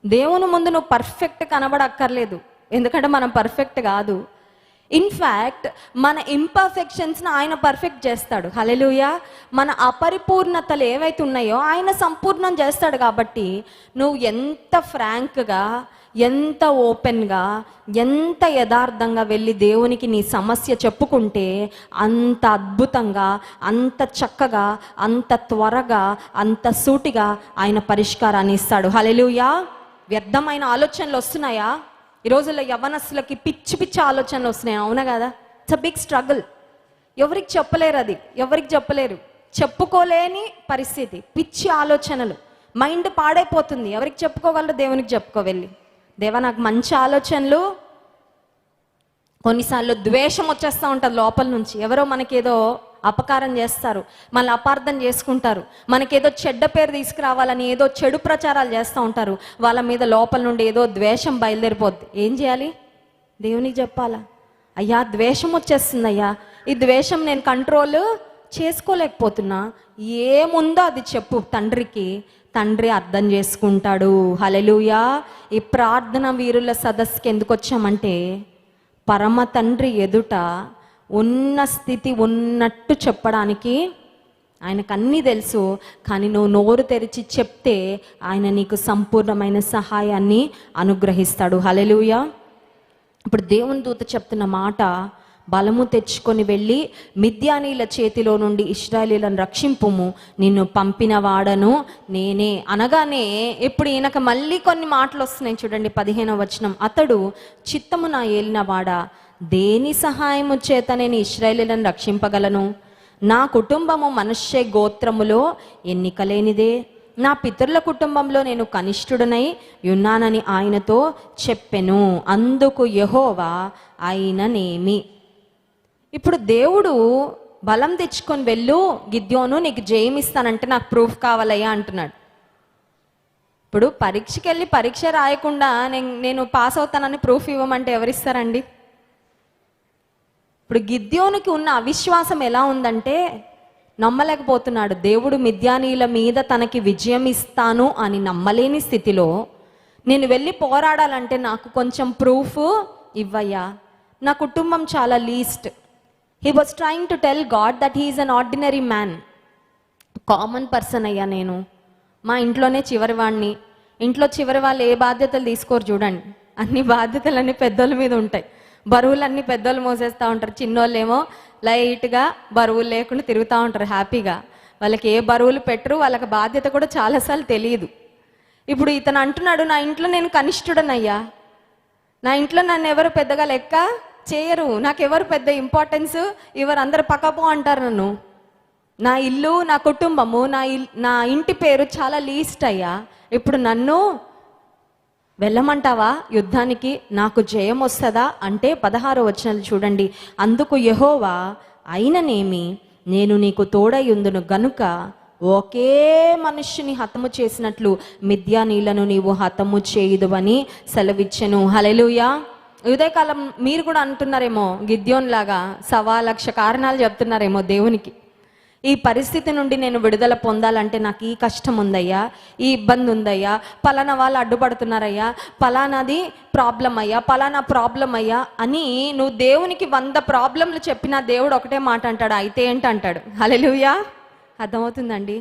దేవుని ముందు నువ్వు పర్ఫెక్ట్ కనబడక్కర్లేదు, ఎందుకంటే మనం పర్ఫెక్ట్ కాదు. ఇన్ఫ్యాక్ట్ మన ఇంపర్ఫెక్షన్స్ని ఆయన పర్ఫెక్ట్ చేస్తాడు. హల్లెలూయా. మన అపరిపూర్ణతలు ఏవైతే ఉన్నాయో ఆయన సంపూర్ణం చేస్తాడు. కాబట్టి నువ్వు ఎంత ఫ్రాంక్గా, ఎంత ఓపెన్గా, ఎంత యథార్థంగా వెళ్ళి దేవునికి నీ సమస్య చెప్పుకుంటే అంత అద్భుతంగా, అంత చక్కగా, అంత త్వరగా, అంత సూటిగా ఆయన పరిష్కారాన్ని ఇస్తాడు. హల్లెలూయా. వ్యర్థమైన ఆలోచనలు వస్తున్నాయా? ఈ రోజుల్లో యవ్వనస్తులకి పిచ్చి పిచ్చి ఆలోచనలు వస్తున్నాయి, అవునా కదా? It's a big struggle. ఎవరికి చెప్పలేరు, అది ఎవరికి చెప్పలేరు, చెప్పుకోలేని పరిస్థితి. పిచ్చి ఆలోచనలు, మైండ్ పాడైపోతుంది. ఎవరికి చెప్పుకోగలరు? దేవునికి చెప్పుకోవెళ్ళి, దేవా నాకు మంచి ఆలోచనలు. కొన్నిసార్లు ద్వేషం వచ్చేస్తూ ఉంటుంది లోపల నుంచి. ఎవరో మనకేదో అపకారం చేస్తారు, మళ్ళీ అపార్థం చేసుకుంటారు, మనకేదో చెడ్డ పేరు తీసుకురావాలని ఏదో చెడు ప్రచారాలు చేస్తూ ఉంటారు. వాళ్ళ మీద లోపల నుండి ఏదో ద్వేషం బయలుదేరిపోద్ది. ఏం చేయాలి? దేవునికి చెప్పాలా, అయ్యా ద్వేషం వచ్చేస్తుంది అయ్యా, ఈ ద్వేషం నేను కంట్రోల్ చేసుకోలేకపోతున్నా, ఏముందో అది చెప్పు తండ్రికి. తండ్రి అర్థం చేసుకుంటాడు. హల్లెలూయా. ఈ ప్రార్థన వీరుల సదస్సుకి ఎందుకు వచ్చామంటే, పరమ తండ్రి ఎదుట ఉన్న స్థితి ఉన్నట్టు చెప్పడానికి ఆయనకు అన్నీ తెలుసు. కానీ నువ్వు నోరు తెరిచి చెప్తే ఆయన నీకు సంపూర్ణమైన సహాయాన్ని అనుగ్రహిస్తాడు. హల్లెలూయా. ఇప్పుడు దేవుని దూత చెప్తున్న మాట, బలము తెచ్చుకొని వెళ్ళి మిద్యానీల చేతిలో నుండి ఇశ్రాయేలీయులను రక్షింపుము, నిన్ను పంపిన వాడను నేనే అనగానే ఇప్పుడు ఈయనకు మళ్ళీ కొన్ని మాటలు వస్తున్నాయి. చూడండి 15వ వచనం. అతడు చిత్తము నా ఏలినవాడా, దేని సహాయము చేత నేను ఇశ్రాయేలీయులను రక్షింపగలను? నా కుటుంబము మనష్షే గోత్రములో ఎన్నికలేనిదే, నా పితరుల కుటుంబంలో నేను కనిష్ఠుడనై ఉన్నానని ఆయనతో చెప్పెను. అందుకు యెహోవా ఆయననేమి. ఇప్పుడు దేవుడు బలం తెచ్చుకొని వెళ్ళు గిద్యోను, నీకు జయమిస్తానంటే నాకు ప్రూఫ్ కావాలయ్యా అంటున్నాడు. ఇప్పుడు పరీక్షకి వెళ్ళి పరీక్ష రాయకుండా నేను పాస్ అవుతానని ప్రూఫ్ ఇవ్వమంటే ఎవరిస్తారండి? ఇప్పుడు గిద్యోనుకి ఉన్న అవిశ్వాసం ఎలా ఉందంటే, నమ్మలేకపోతున్నాడు. దేవుడు మిద్యానీయుల మీద తనకి విజయం ఇస్తాను అని నమ్మలేని స్థితిలో నేను వెళ్ళి పోరాడాలంటే నాకు కొంచెం ప్రూఫ్ ఇవ్వయ్యా. నా కుటుంబం చాలా least. He was trying to tell God that he is an ordinary man, common person అయ్యా. నేను మా ఇంట్లోనే చివరి వాడిని. ఇంట్లో చివరి వాళ్ళు ఏ బాధ్యతలు తీసుకోరు చూడండి, అన్ని బాధ్యతలన్నీ పెద్దోళ్ళ మీద ఉంటాయి. బరువులన్నీ పెద్దోళ్ళు మోసేస్తూ ఉంటారు, చిన్నోళ్ళు ఏమో లైట్గా బరువులు లేకుండా తిరుగుతూ ఉంటారు హ్యాపీగా. వాళ్ళకి ఏ బరువులు పెట్టరు, వాళ్ళకి బాధ్యత కూడా చాలాసార్లు తెలియదు. ఇప్పుడు ఇతను అంటున్నాడు, నా ఇంట్లో నేను కనిష్ఠుడనయ్యా, నా ఇంట్లో నన్ను ఎవరు పెద్దగా లెక్క చేయరు, నాకెవరు పెద్ద ఇంపార్టెన్స్ ఎవరు, అందరు పక్కపో అంటారు నన్ను. నా ఇల్లు, నా కుటుంబము, నా ఇంటి పేరు చాలా లీస్ట్ అయ్యా. ఇప్పుడు నన్ను వెళ్ళమంటావా యుద్ధానికి, నాకు జయం వస్తుందా అంటే 16వ వచనం చూడండి. అందుకు యెహోవా, అయిననేమి నేను నీకు తోడయుందును గనుక ఒకే మనుష్యుని హతము చేసినట్లు మిద్యానీలను నీవు హతము చేయుదువని సెలవిచ్చెను. హల్లెలూయా. ఉదయకాలం మీరు కూడా అంటున్నారేమో గిద్యోన్ లాగా 1,00,000 కారణాలు చెప్తున్నారేమో దేవునికి. ఈ పరిస్థితి నుండి నేను విడుదల పొందాలంటే నాకు ఈ కష్టం ఉందయ్యా, ఈ ఇబ్బంది ఉందయ్యా, పలానా వాళ్ళు అడ్డుపడుతున్నారయ్యా, పలానాది ప్రాబ్లం అయ్యా, పలానా ప్రాబ్లం అయ్యా అని నువ్వు దేవునికి 100 ప్రాబ్లంలు చెప్పినా దేవుడు ఒకటే మాట అంటాడు, అయితే ఏంటంటాడు. హల్లెలూయా. అర్థమవుతుందండి.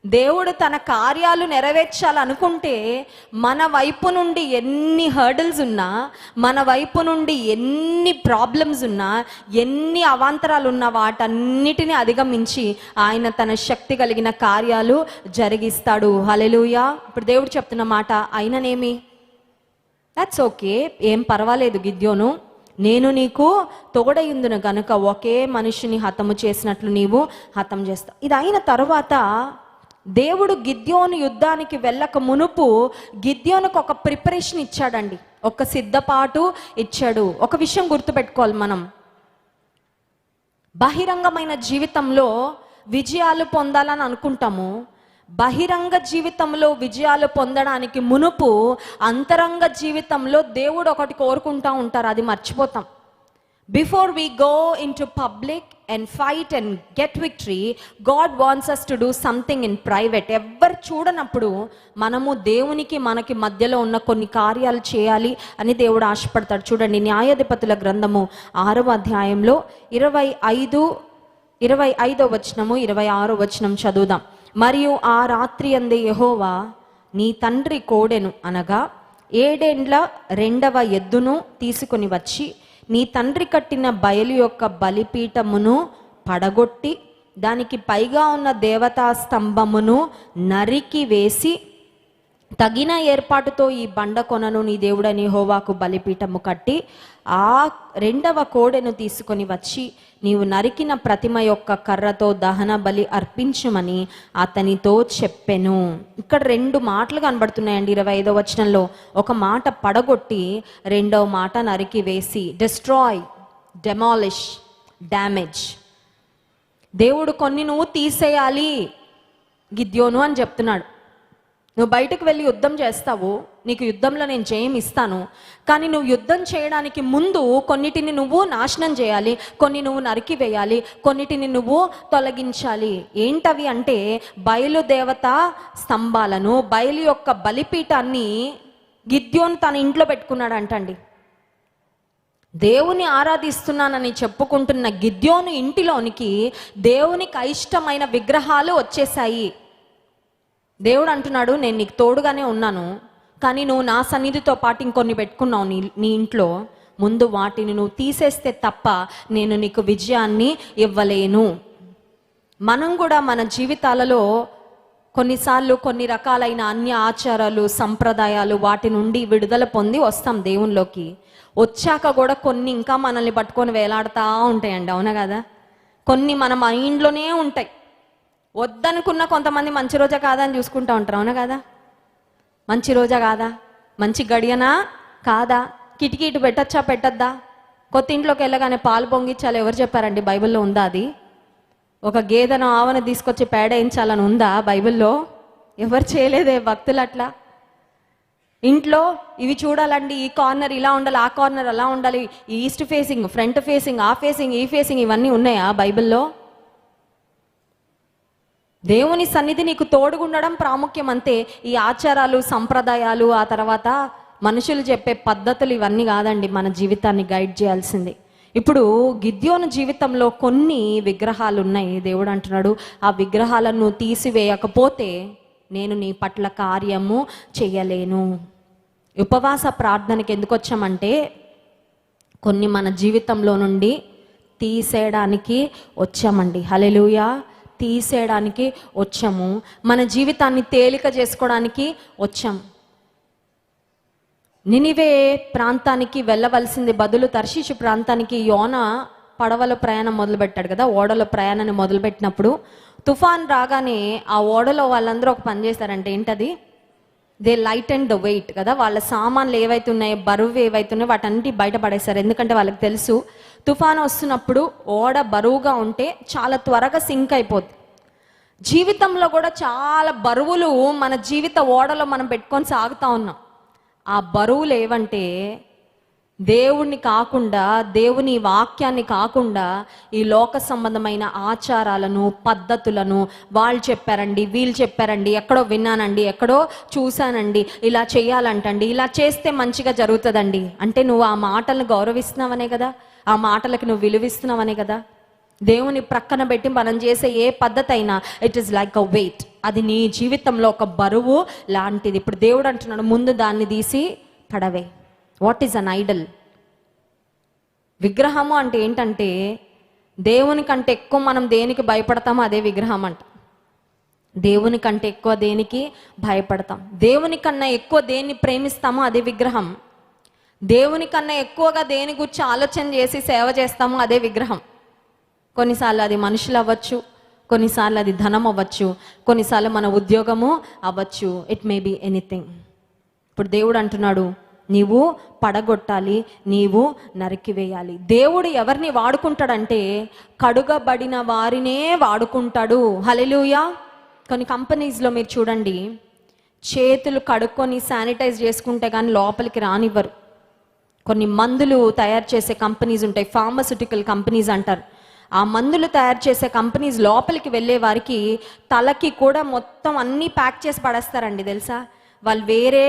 దేవుడు తన కార్యాలు నెరవేర్చాలనుకుంటే మన వైపు నుండి ఎన్ని హర్డల్స్ ఉన్నా, మన వైపు నుండి ఎన్ని ప్రాబ్లమ్స్ ఉన్నా, ఎన్ని అవాంతరాలు ఉన్నా వాటన్నిటిని అధిగమించి ఆయన తన శక్తి కలిగిన కార్యాలు జరిగిస్తాడు. హల్లెలూయా. ఇప్పుడు దేవుడు చెప్తున్న మాట, అయిననేమి, దట్స్ ఓకే, ఏం పర్వాలేదు గిద్యోను, నేను నీకు తోడయుందును గనుక ఒకే మనిషిని హతము చేసినట్లు నీవు హతం చేస్తావు. ఇది అయిన తర్వాత దేవుడు గిద్యోను యుద్ధానికి వెళ్ళక మునుపు గిద్యోనుకు ఒక ప్రిపరేషన్ ఇచ్చాడండి, ఒక సిద్ధపాటు ఇచ్చాడు. ఒక విషయం గుర్తుపెట్టుకోవాలి, మనం బహిరంగమైన జీవితంలో విజయాలు పొందాలని అనుకుంటాము. బహిరంగ జీవితంలో విజయాలు పొందడానికి మునుపు అంతరంగ జీవితంలో దేవుడు ఒకటి కోరుకుంటా ఉంటారు, అది మర్చిపోతాం. Before we go into public and fight and get victory, God wants us to do something in private. ఎవ్వరు చూడనప్పుడు మనము దేవునికి మనకి మధ్యలో ఉన్న కొన్ని కార్యాలు చేయాలి అని దేవుడు ఆశపడతాడు. చూడండి, న్యాయాధిపతుల గ్రంథము 6వ అధ్యాయంలో 25వ వచనము 26వ వచనం చదువుదాం. మరియు ఆ రాత్రి అందే యెహోవా నీ తండ్రి కోడెను అనగా 7 ఏండ్ల 2వ ఎద్దును తీసుకొని వచ్చి నీ తండ్రి కట్టిన బయలు యొక్క బలిపీఠమును పడగొట్టి దానికి పైగా ఉన్న దేవతా స్తంభమును నరికి వేసి తగిన ఏర్పాటుతో ఈ బండ కొనను నీ దేవుడని యెహోవాకు బలిపీఠము కట్టి ఆ 2వ కోడెను తీసుకొని వచ్చి నీవు నరికిన ప్రతిమ యొక్క కర్రతో దహన బలి అర్పించుమని అతనితో చెప్పెను. ఇక్కడ 2 మాటలు కనబడుతున్నాయండి 25వ వచనంలో. ఒక మాట పడగొట్టి, 2వ మాట నరికి వేసి. Destroy, demolish, damage. దేవుడు కొన్ని నువ్వు తీసేయాలి గిద్యోను అని చెప్తున్నాడు. నువ్వు బయటకు వెళ్ళి యుద్ధం చేస్తావు, నీకు యుద్ధంలో నేను జయం ఇస్తాను, కానీ నువ్వు యుద్ధం చేయడానికి ముందు కొన్నిటిని నువ్వు నాశనం చేయాలి, కొన్ని నువ్వు నరికి వేయాలి, కొన్నిటిని నువ్వు తొలగించాలి. ఏంటవి అంటే బయలు దేవత స్తంభాలను, బయలు యొక్క బలిపీఠాన్ని గిద్యోను తన ఇంట్లో పెట్టుకున్నాడు అంటండి. దేవుని ఆరాధిస్తున్నానని చెప్పుకుంటున్న గిద్యోను ఇంటిలోనికి దేవునికి అయిష్టమైన విగ్రహాలు వచ్చేసాయి. దేవుడు అంటున్నాడు, నేను నీకు తోడుగానే ఉన్నాను, కానీ నువ్వు నా సన్నిధితో పాటు ఇంకొన్ని పెట్టుకున్నావు నీ ఇంట్లో, ముందు వాటిని నువ్వు తీసేస్తే తప్ప నేను నీకు విజయాన్ని ఇవ్వలేను. మనం కూడా మన జీవితాలలో కొన్నిసార్లు కొన్ని రకాలైన అన్య ఆచారాలు, సంప్రదాయాలు, వాటి నుండి విడుదల పొంది వస్తాం దేవునిలోకి. వచ్చాక కూడా కొన్ని ఇంకా మనల్ని పట్టుకొని వేలాడుతూ ఉంటాయండి, అవునా కదా? కొన్ని మన మైండ్లోనే ఉంటాయి. వద్దనుకున్న కొంతమంది మంచి రోజా కాదా అని చూసుకుంటూ ఉంటారు, అవునా కదా? మంచి రోజా కాదా, మంచి గడియనా కాదా, కిటికీ ఇటు పెట్టచ్చా పెట్టద్దా, కొత్త ఇంట్లోకి వెళ్ళగానే పాలు పొంగిచ్చాలి ఎవరు చెప్పారండి? బైబిల్లో ఉందా అది? ఒక గేదెను ఆవను తీసుకొచ్చి పేడ వేయించాలని ఉందా బైబిల్లో? ఎవరు చేయలేదే భక్తులు అట్లా. ఇంట్లో ఇవి చూడాలండి, ఈ కార్నర్ ఇలా ఉండాలి, ఆ కార్నర్ అలా ఉండాలి, ఈస్ట్ ఫేసింగ్, ఫ్రంట్ ఫేసింగ్, ఆ ఫేసింగ్, ఈ ఫేసింగ్, ఇవన్నీ ఉన్నాయా బైబిల్లో? దేవుని సన్నిధి నీకు తోడుగుండడం ప్రాముఖ్యం అంతే. ఈ ఆచారాలు, సంప్రదాయాలు, ఆ తర్వాత మనుషులు చెప్పే పద్ధతులు ఇవన్నీ కాదండి మన జీవితాన్ని గైడ్ చేయాల్సింది. ఇప్పుడు గిద్యోను జీవితంలో కొన్ని విగ్రహాలు ఉన్నాయి. దేవుడు అంటున్నాడు, ఆ విగ్రహాలను తీసివేయకపోతే నేను నీ పట్ల కార్యము చేయలేను. ఉపవాస ప్రార్థనకి ఎందుకు వచ్చామంటే కొన్ని మన జీవితంలో నుండి తీసేయడానికి వచ్చామండి. హల్లెలూయా. తీసేయడానికి వచ్చాము, మన జీవితాన్ని తేలిక చేసుకోవడానికి వచ్చాం. నినివే ప్రాంతానికి వెళ్ళవలసింది బదులు తర్షీషు ప్రాంతానికి యోనా పడవలో ప్రయాణం మొదలుపెట్టాడు కదా. ఓడలో ప్రయాణాన్ని మొదలుపెట్టినప్పుడు తుఫాన్ రాగానే ఆ ఓడలో వాళ్ళందరూ ఒక పని చేశారంటే ఏంటది, they light and the weight కదా. వాళ్ళ సామాన్లు ఏవైతే ఉన్నాయో, బరువు ఏవైతే ఉన్నాయో వాటన్నిటి బయటపడేశారు. ఎందుకంటే వాళ్ళకి తెలుసు తుఫాను వస్తున్నప్పుడు ఓడ బరువుగా ఉంటే చాలా త్వరగా సింక్ అయిపోద్ది. జీవితంలో కూడా చాలా బరువులు మన జీవిత ఓడలో మనం పెట్టుకొని సాగుతూ ఉన్నాం. ఆ బరువులు ఏవంటే దేవుణ్ణి కాకుండా, దేవుని వాక్యాన్ని కాకుండా ఈ లోక సంబంధమైన ఆచారాలను, పద్ధతులను, వాళ్ళు చెప్పారండి, వీళ్ళు చెప్పారండి, ఎక్కడో విన్నానండి, ఎక్కడో చూశానండి, ఇలా చేయాలంటండి, ఇలా చేస్తే మంచిగా జరుగుతుందండి అంటే నువ్వు ఆ మాటలను గౌరవిస్తున్నావనే కదా, ఆ మాటలకు నువ్వు విలువిస్తున్నావనే కదా. దేవుని ప్రక్కన పెట్టి మనం చేసే ఏ పద్ధతి అయినా it is like a wait. అది నీ జీవితంలో ఒక బరువు లాంటిది. ఇప్పుడు దేవుడు అంటున్నాడు, ముందు దాన్ని తీసి పడవే. What is an idol? విగ్రహము అంటే ఏంటంటే దేవుని కంటే ఎక్కువ మనం దేనికి భయపడతామో అదే విగ్రహం అంట. దేవుని కంటే ఎక్కువ దేనికి భయపడతాం, దేవుని కన్నా ఎక్కువ దేన్ని ప్రేమిస్తామో అదే విగ్రహం. దేవుని కన్నా ఎక్కువగా దేని గురించి ఆలోచన చేసి సేవ చేస్తామో అదే విగ్రహం. కొన్నిసార్లు అది మనుషులు అవ్వచ్చు, కొన్నిసార్లు అది ధనం అవ్వచ్చు, కొన్నిసార్లు మన ఉద్యోగము అవ్వచ్చు. It may be anything. ఇప్పుడు దేవుడు అంటున్నాడు, నీవు పడగొట్టాలి, నీవు నరికివేయాలి. దేవుడు ఎవరిని వాడుకుంటాడంటే కడుగబడిన వారినే వాడుకుంటాడు. హల్లెలూయా. కొన్ని కంపెనీస్లో మీరు చూడండి, చేతులు కడుక్కొని శానిటైజ్ చేసుకుంటే కానీ లోపలికి రానివ్వరు. కొన్ని మందులు తయారు చేసే కంపెనీస్ ఉంటాయి, ఫార్మస్యూటికల్ కంపెనీస్ అంటారు. ఆ మందులు తయారు చేసే కంపెనీస్ లోపలికి వెళ్ళే వారికి తలకి కూడా మొత్తం అన్నీ ప్యాక్ చేసి పడేస్తారండి తెలుసా. వాళ్ళు వేరే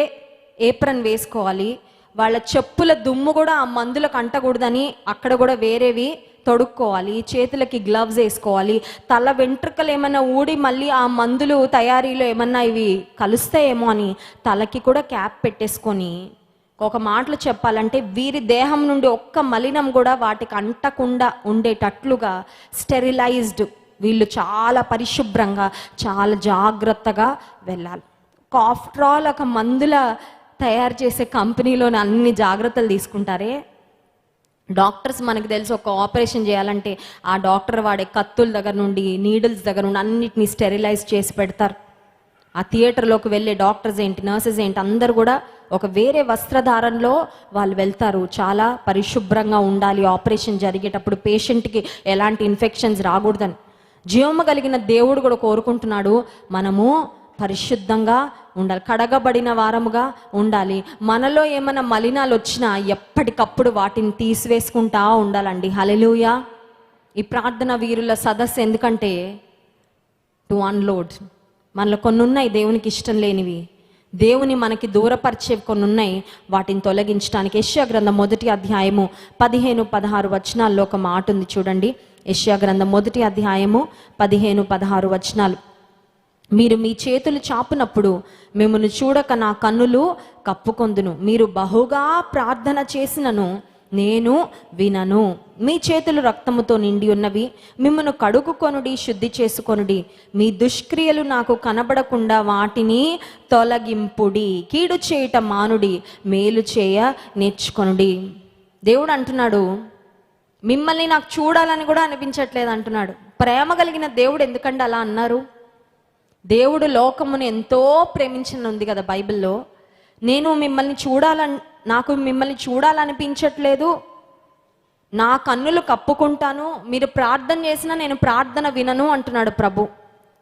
ఏప్రన్ వేసుకోవాలి, వాళ్ళ చెప్పుల దుమ్ము కూడా ఆ మందులకు అంటకూడదని అక్కడ కూడా వేరేవి తొడుక్కోవాలి, చేతులకి గ్లవ్స్ వేసుకోవాలి, తల వెంట్రుకలు ఏమన్నా ఊడి మళ్ళీ ఆ మందులు తయారీలో ఏమన్నా ఇవి కలుస్తాయేమో అని తలకి కూడా క్యాప్ పెట్టేసుకొని, ఒక మాటలు చెప్పాలంటే వీరి దేహం నుండి ఒక్క మలినం కూడా వాటికి అంటకుండా ఉండేటట్లుగా స్టెరిలైజ్డ్, వీళ్ళు చాలా పరిశుభ్రంగా చాలా జాగ్రత్తగా వెళ్ళాలి. ఆఫ్టర్ ఆల్ ఒక మందుల తయారు చేసే కంపెనీలోని అన్ని జాగ్రత్తలు తీసుకుంటారే. డాక్టర్స్ మనకు తెలుసు, ఒక ఆపరేషన్ చేయాలంటే ఆ డాక్టర్ వాడే కత్తుల దగ్గర నుండి, నీడిల్స్ దగ్గర నుండి అన్నిటినీ స్టెరిలైజ్ చేసి పెడతారు. ఆ థియేటర్లోకి వెళ్ళే డాక్టర్స్ ఏంటి, నర్సెస్ ఏంటి, అందరు కూడా ఒక వేరే వస్త్రధారణలో వాళ్ళు వెళ్తారు. చాలా పరిశుభ్రంగా ఉండాలి ఆపరేషన్ జరిగేటప్పుడు, పేషెంట్కి ఎలాంటి ఇన్ఫెక్షన్స్ రాకూడదని. జీవము కలిగిన దేవుడు కూడా కోరుకుంటున్నాడు మనము పరిశుద్ధంగా ఉండాలి, కడగబడిన వారముగా ఉండాలి. మనలో ఏమైనా మలినాలు వచ్చినా ఎప్పటికప్పుడు వాటిని తీసివేసుకుంటా ఉండాలండి. హల్లెలూయా. ఈ ప్రార్థన వీరుల సదస్సు ఎందుకంటే టు అన్లోడ్. మనలో కొన్ని ఉన్నాయి దేవునికి ఇష్టం లేనివి, దేవుని మనకి దూరపరిచేవి కొన్ని ఉన్నాయి, వాటిని తొలగించడానికి. యెషయా గ్రంథం 1వ అధ్యాయము 15-16 వచనాల్లో ఒక మాట ఉంది చూడండి. యెషయా గ్రంథం 1వ అధ్యాయము 15-16 వచనాలు. మీరు మీ చేతులు చాపునప్పుడు మిమ్మల్ని చూడక నా కన్నులు కప్పుకొందును. మీరు బహుగా ప్రార్థన చేసినను నేను వినను. మీ చేతులు రక్తముతో నిండి ఉన్నవి, మిమ్మల్ని కడుగుకొనుడి, శుద్ధి చేసుకొనుడి. మీ దుష్క్రియలు నాకు కనబడకుండా వాటిని తొలగింపుడి. కీడు చేయట మానుడి, మేలు చేయ నేర్చుకొనుడి. దేవుడు అంటున్నాడు, మిమ్మల్ని నాకు చూడాలని కూడా అనిపించట్లేదు అంటున్నాడు. ప్రేమ కలిగిన దేవుడు ఎందుకంటే అలా అన్నారు? దేవుడు లోకమును ఎంతో ప్రేమించిన ఉంది కదా బైబిల్లో. నాకు మిమ్మల్ని చూడాలనిపించట్లేదు, నా కన్నులు కప్పుకుంటాను, మీరు ప్రార్థన చేసినా నేను ప్రార్థన వినను అంటున్నాడు ప్రభు.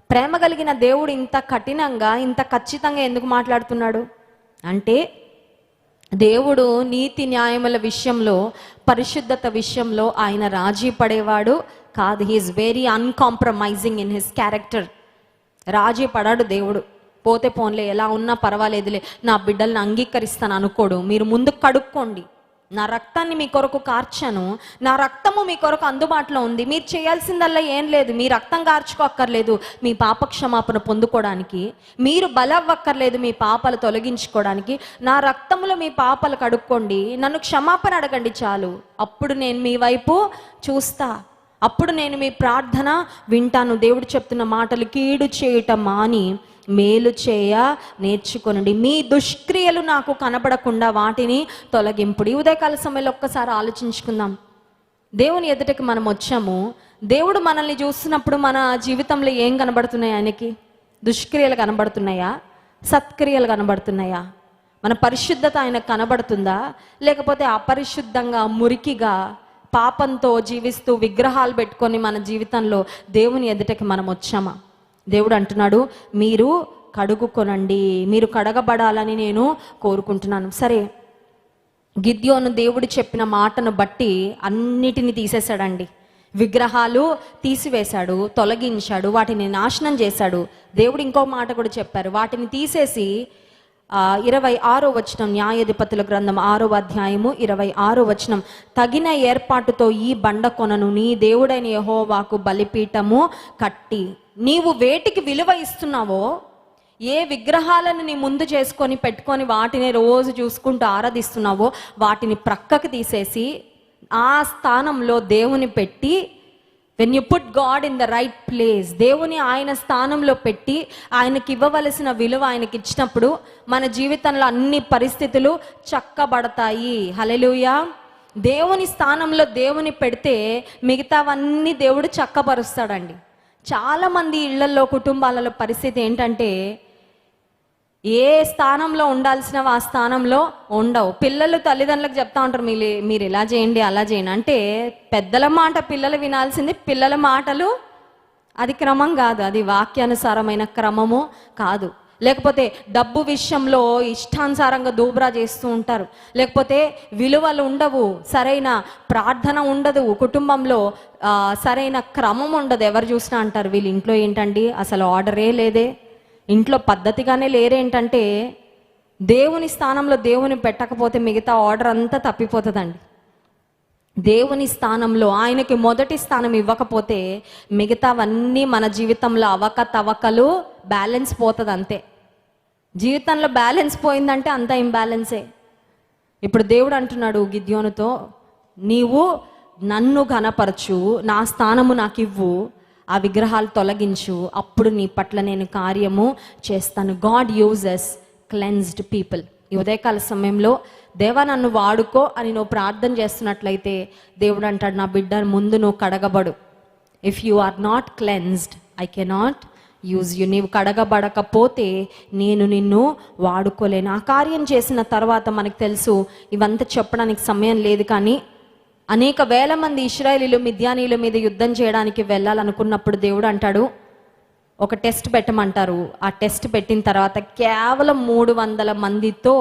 ప్రేమ కలిగిన దేవుడు ఇంత కఠినంగా, ఇంత ఖచ్చితంగా ఎందుకు మాట్లాడుతున్నాడు అంటే, దేవుడు నీతి న్యాయముల విషయంలో, పరిశుద్ధత విషయంలో ఆయన రాజీ పడేవాడు కాదు. He is very uncompromising in his character. రాజీ పడాడు దేవుడు. పోతే పోన్లే, ఎలా ఉన్నా పర్వాలేదులే, నా బిడ్డల్ని అంగీకరిస్తాను అనుకోడు. మీరు ముందు కడుక్కోండి, నా రక్తాన్ని మీ కొరకు కార్చాను, నా రక్తము మీ కొరకు అందుబాటులో ఉంది. మీరు చేయాల్సిందల్లా ఏం లేదు, మీ రక్తం కార్చుకోక్కర్లేదు మీ పాప క్షమాపణ పొందుకోవడానికి, మీరు బలవ్వక్కర్లేదు మీ పాపాలు తొలగించుకోవడానికి. నా రక్తములో మీ పాపాలు కడుక్కోండి, నన్ను క్షమాపణ అడగండి చాలు. అప్పుడు నేను మీ వైపు చూస్తా, అప్పుడు నేను మీ ప్రార్థన వింటాను. దేవుడు చెప్తున్న మాటలు, కీడు చేయటం మాని మేలు చేయ నేర్చుకొనండి, మీ దుష్క్రియలు నాకు కనబడకుండా వాటిని తొలగింపుడి. ఉదయకాల సమయంలో ఒక్కసారి ఆలోచించుకుందాం. దేవుని ఎదుటకి మనం వచ్చాము, దేవుడు మనల్ని చూస్తున్నప్పుడు మన జీవితంలో ఏం కనబడుతున్నాయి? ఆయనకి దుష్క్రియలు కనబడుతున్నాయా, సత్క్రియలు కనబడుతున్నాయా? మన పరిశుద్ధత ఆయనకు కనబడుతుందా, లేకపోతే అపరిశుద్ధంగా మురికిగా పాపంతో జీవిస్తూ విగ్రహాలు పెట్టుకొని మన జీవితంలో దేవుని ఎదుటకి మనం వచ్చామా? దేవుడు అంటున్నాడు, మీరు కడుగుకొనండి, మీరు కడగబడాలని నేను కోరుకుంటున్నాను. సరే, గిద్యోను దేవుడు చెప్పిన మాటను బట్టి అన్నిటిని తీసేశాడండి. విగ్రహాలు తీసివేశాడు, తొలగించాడు, వాటిని నాశనం చేశాడు. దేవుడు ఇంకో మాట కూడా చెప్పారు, వాటిని తీసేసి 26వ వచనం, న్యాయాధిపతుల గ్రంథం 6వ అధ్యాయము 26వ వచనం, తగిన ఏర్పాటుతో ఈ బండ కొనను నీ దేవుడైన యెహోవాకు బలిపీఠము కట్టి. నీవు వేటికి విలువ ఇస్తున్నావో, ఏ విగ్రహాలను నీ ముందు చేసుకొని పెట్టుకొని వాటిని రోజు చూసుకుంటూ ఆరాధిస్తున్నావో వాటిని ప్రక్కకు తీసేసి ఆ స్థానంలో దేవుని పెట్టి, when you put God in the right place, దేవుని ఆయన స్థానంలో పెట్టి ఆయనకి ఇవ్వవలసిన విలువ ఆయనకి ఇచ్చినప్పుడు మన జీవితంలో అన్ని పరిస్థితులు చక్కబడతాయి. హల్లెలూయా. దేవుని స్థానంలో దేవుని పెడితే మిగతావన్నీ దేవుడు చక్కబరుస్తాడండి. చాలామంది ఇళ్లలో, కుటుంబాలలో పరిస్థితి ఏంటంటే, ఏ స్థానంలో ఉండాల్సినవి ఆ స్థానంలో ఉండవు. పిల్లలు తల్లిదండ్రులకు చెప్తా ఉంటారు, మీరు ఇలా చేయండి అలా చేయండి అంటే, పెద్దల మాట పిల్లలు వినాల్సింది, పిల్లల మాటలు అది క్రమం కాదు, అది వాక్యానుసారమైన క్రమము కాదు. లేకపోతే డబ్బు విషయంలో ఇష్టానుసారంగా దూబరా చేస్తూ ఉంటారు, లేకపోతే విలువలు ఉండవు, సరైన ప్రార్థన ఉండదు, కుటుంబంలో సరైన క్రమం ఉండదు. ఎవరు చూసినా అంటారు, వీళ్ళు ఇంట్లో ఏంటండి అసలు ఆర్డరే లేదే, ఇంట్లో పద్ధతిగానే లేరేంటంటే, దేవుని స్థానంలో దేవుని పెట్టకపోతే మిగతా ఆర్డర్ అంతా తప్పిపోతుందండి. దేవుని స్థానంలో ఆయనకి మొదటి స్థానం ఇవ్వకపోతే మిగతావన్నీ మన జీవితంలో అవకతవకలు, బ్యాలెన్స్ పోతుంది అంతే. జీవితంలో బ్యాలెన్స్ పోయిందంటే అంతా ఇంబ్యాలెన్సే. ఇప్పుడు దేవుడు అంటున్నాడు గిద్యోనుతో, నీవు నన్ను ఘనపరచు, నా స్థానము నాకు ఇవ్వు, ఆ విగ్రహాలు తొలగించు, అప్పుడు నీ పట్ల నేను కార్యము చేస్తాను. God uses cleansed people. ఈ ఉదయకాల సమయంలో దేవా నన్ను వాడుకో అని నువ్వు ప్రార్థన చేస్తున్నట్లయితే దేవుడు అంటాడు, నా బిడ్డ ముందు నువ్వు కడగబడు. If you are not cleansed I cannot use you. నీవు కడగబడకపోతే నేను నిన్ను వాడుకోలేను. ఆ కార్యం చేసిన తర్వాత మనకు తెలుసు, ఇవంతా చెప్పడానికి సమయం లేదు, కానీ అనేక వేల మంది ఇశ్రాయేలీలు మిద్యానీయుల మీద యుద్ధం చేయడానికి వెళ్ళాలనుకున్నప్పుడు దేవుడు అంటాడు, ఒక టెస్ట్ పెట్టమంటారు. ఆ టెస్ట్ పెట్టిన తర్వాత కేవలం 300 మందితో